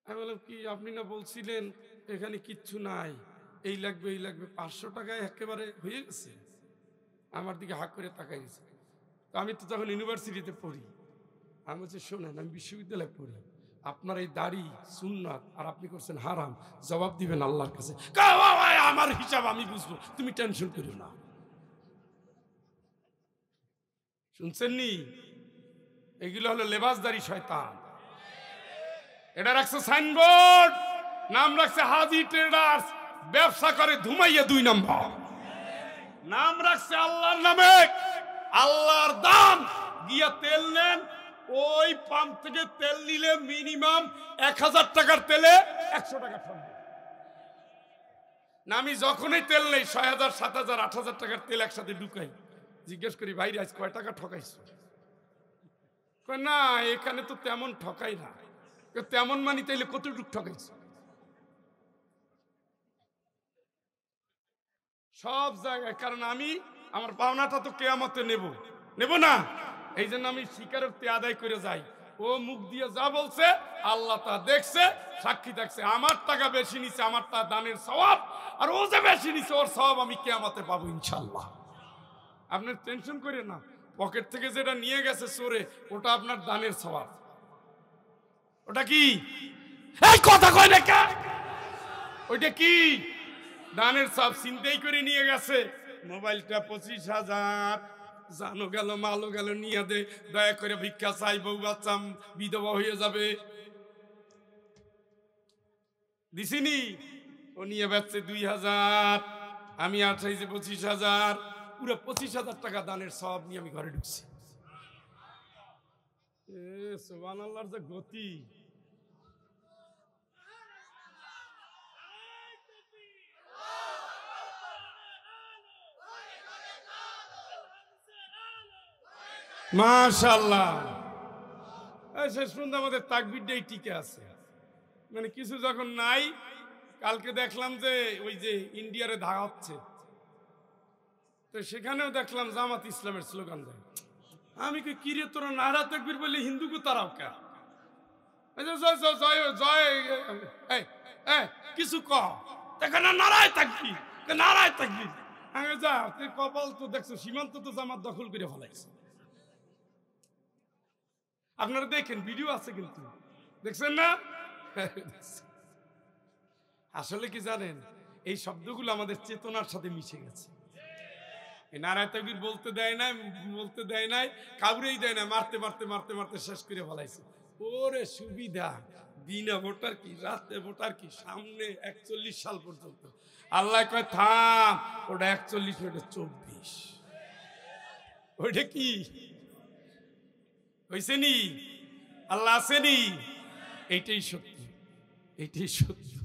আমি বললাম কি, আপনি না বলছিলেন এখানে কিচ্ছু নাই, এই লাগবে এই লাগবে, 500 টাকায় একেবারে হয়ে গেছে। আমার দিকে হাক করে তাকাই গেছে। তো আমি তো তখন ইউনিভার্সিটিতে পড়ি। আমি বলছি শোনেন, আমি বিশ্ববিদ্যালয়ে পড়ি, আপনার এই দাড়ি সুন্নাত আর আপনি করছেন হারাম, জবাব দিবেন আল্লাহর কাছে। আমার হিসাব আমি বুঝবো, তুমি টেনশন করো না। শুনছেন নি? এগুলো হলো লেবাসদারি শয়তান। এটা রাখছে সাইনবোর্ড, নাম রাখছে হাজি ট্রেডার্স, ব্যবসা করে ধুমাইয়া 2 নম্বর। নাম রাখছে আল্লাহর নামে, আল্লাহর দাম। গিয়া তেল নেন, ওই পাম্প থেকে তেল নিলে মিনিমাম 1000 টাকার তেলে 100 টাকা ঠকবে না। আমি যখনই তেল নেই 6000, 7000, 8000 টাকার তেল একসাথে ঢুকাই, জিজ্ঞেস করি ভাই আজ কয় টাকা ঠকাইছো? না এখানে তো তেমন ঠকাই না। তেমন মানি তাইলে কতটুক ঠকাইছো? সব জায়গায়। কারণ আমি আমার পাওনাটা তো কেয়ামতে নেব না, এই জন্য আমি স্বীকারোক্তি আদায় করে যাই। ও মুখ দিয়ে যা বলছে আল্লাহ তা দেখছে, সাক্ষী থাকছে। আমার টাকা বেশি নিছে, আমার তা দানের সওয়াব, আর ও যে বেশি নিছে ওর সওয়াব আমি কিয়ামতে পাবো ইনশাআল্লাহ। আপনি টেনশন করেন না, পকেট থেকে যেটা নিয়ে গেছে চোরে, ওটা আপনার দানের সওয়াব। ওটা কি? এই কথা কয় না কে? ওইটা কি? দানের সব চিন্তাই করে নিয়ে গেছে। মোবাইলটা 25,000, জানো গেল মালও গেল, নিয়ে দে, দয়া করে ভিক্ষা চাই, বউ বাচ্চা বিধবা হয়ে যাবে। দিছিনি? ও নিয়ে বেচছে 2000, আমি 28, 25,000, পুরো 25,000 টাকা দানের সব নিয়ে আমি ঘরে ঢুকছি। সুবহানাল্লাহর যে গতি! মাশাআল্লাহ। শেষ পর্যন্ত আমাদের তাকবীরটাই টিকে আছে। মানে কিছু যখন নাই, কালকে দেখলাম যে ওই যে ইন্ডিয়ারে ধাওয়া হচ্ছে, তো সেখানেও দেখলাম জামাত ইসলামের স্লোগান দেয়। আমি কি কিরে তোরা নারা তাকবীর বলে হিন্দুকে তারাও কা? জয় জয় জয় জয়, কিছু ক দেখেন নারায় তাকবীর, নারায় তাকবীর। আমি যা, তুই কপাল তো দেখছো, সীমান্ত তো জামাত দখল করে ফেলাইছে। আপনারা দেখেন, ভিডিও আছে কিন্তু, দেখছেন না? আসলে কি জানেন, এই শব্দগুলো আমাদের চেতনার সাথে মিশে গেছে। এই নারায় তাকবীর বলতে দেয় নাই, কাউরেই দেয় না, মারতে মারতে মারতে মারতে শেষ করে ফেলাইছে। ওরে সুবিধা, দিনে ভোটার কি রাতে ভোটার কি, সামনে 41 সাল পর্যন্ত। আল্লাহ কয় থাম, ওটা 41, ওটা 24। ওইটা কি হয়েছে নি? আল্লাহ আসেনি? এইটাই সত্যি, এইটাই সত্যি।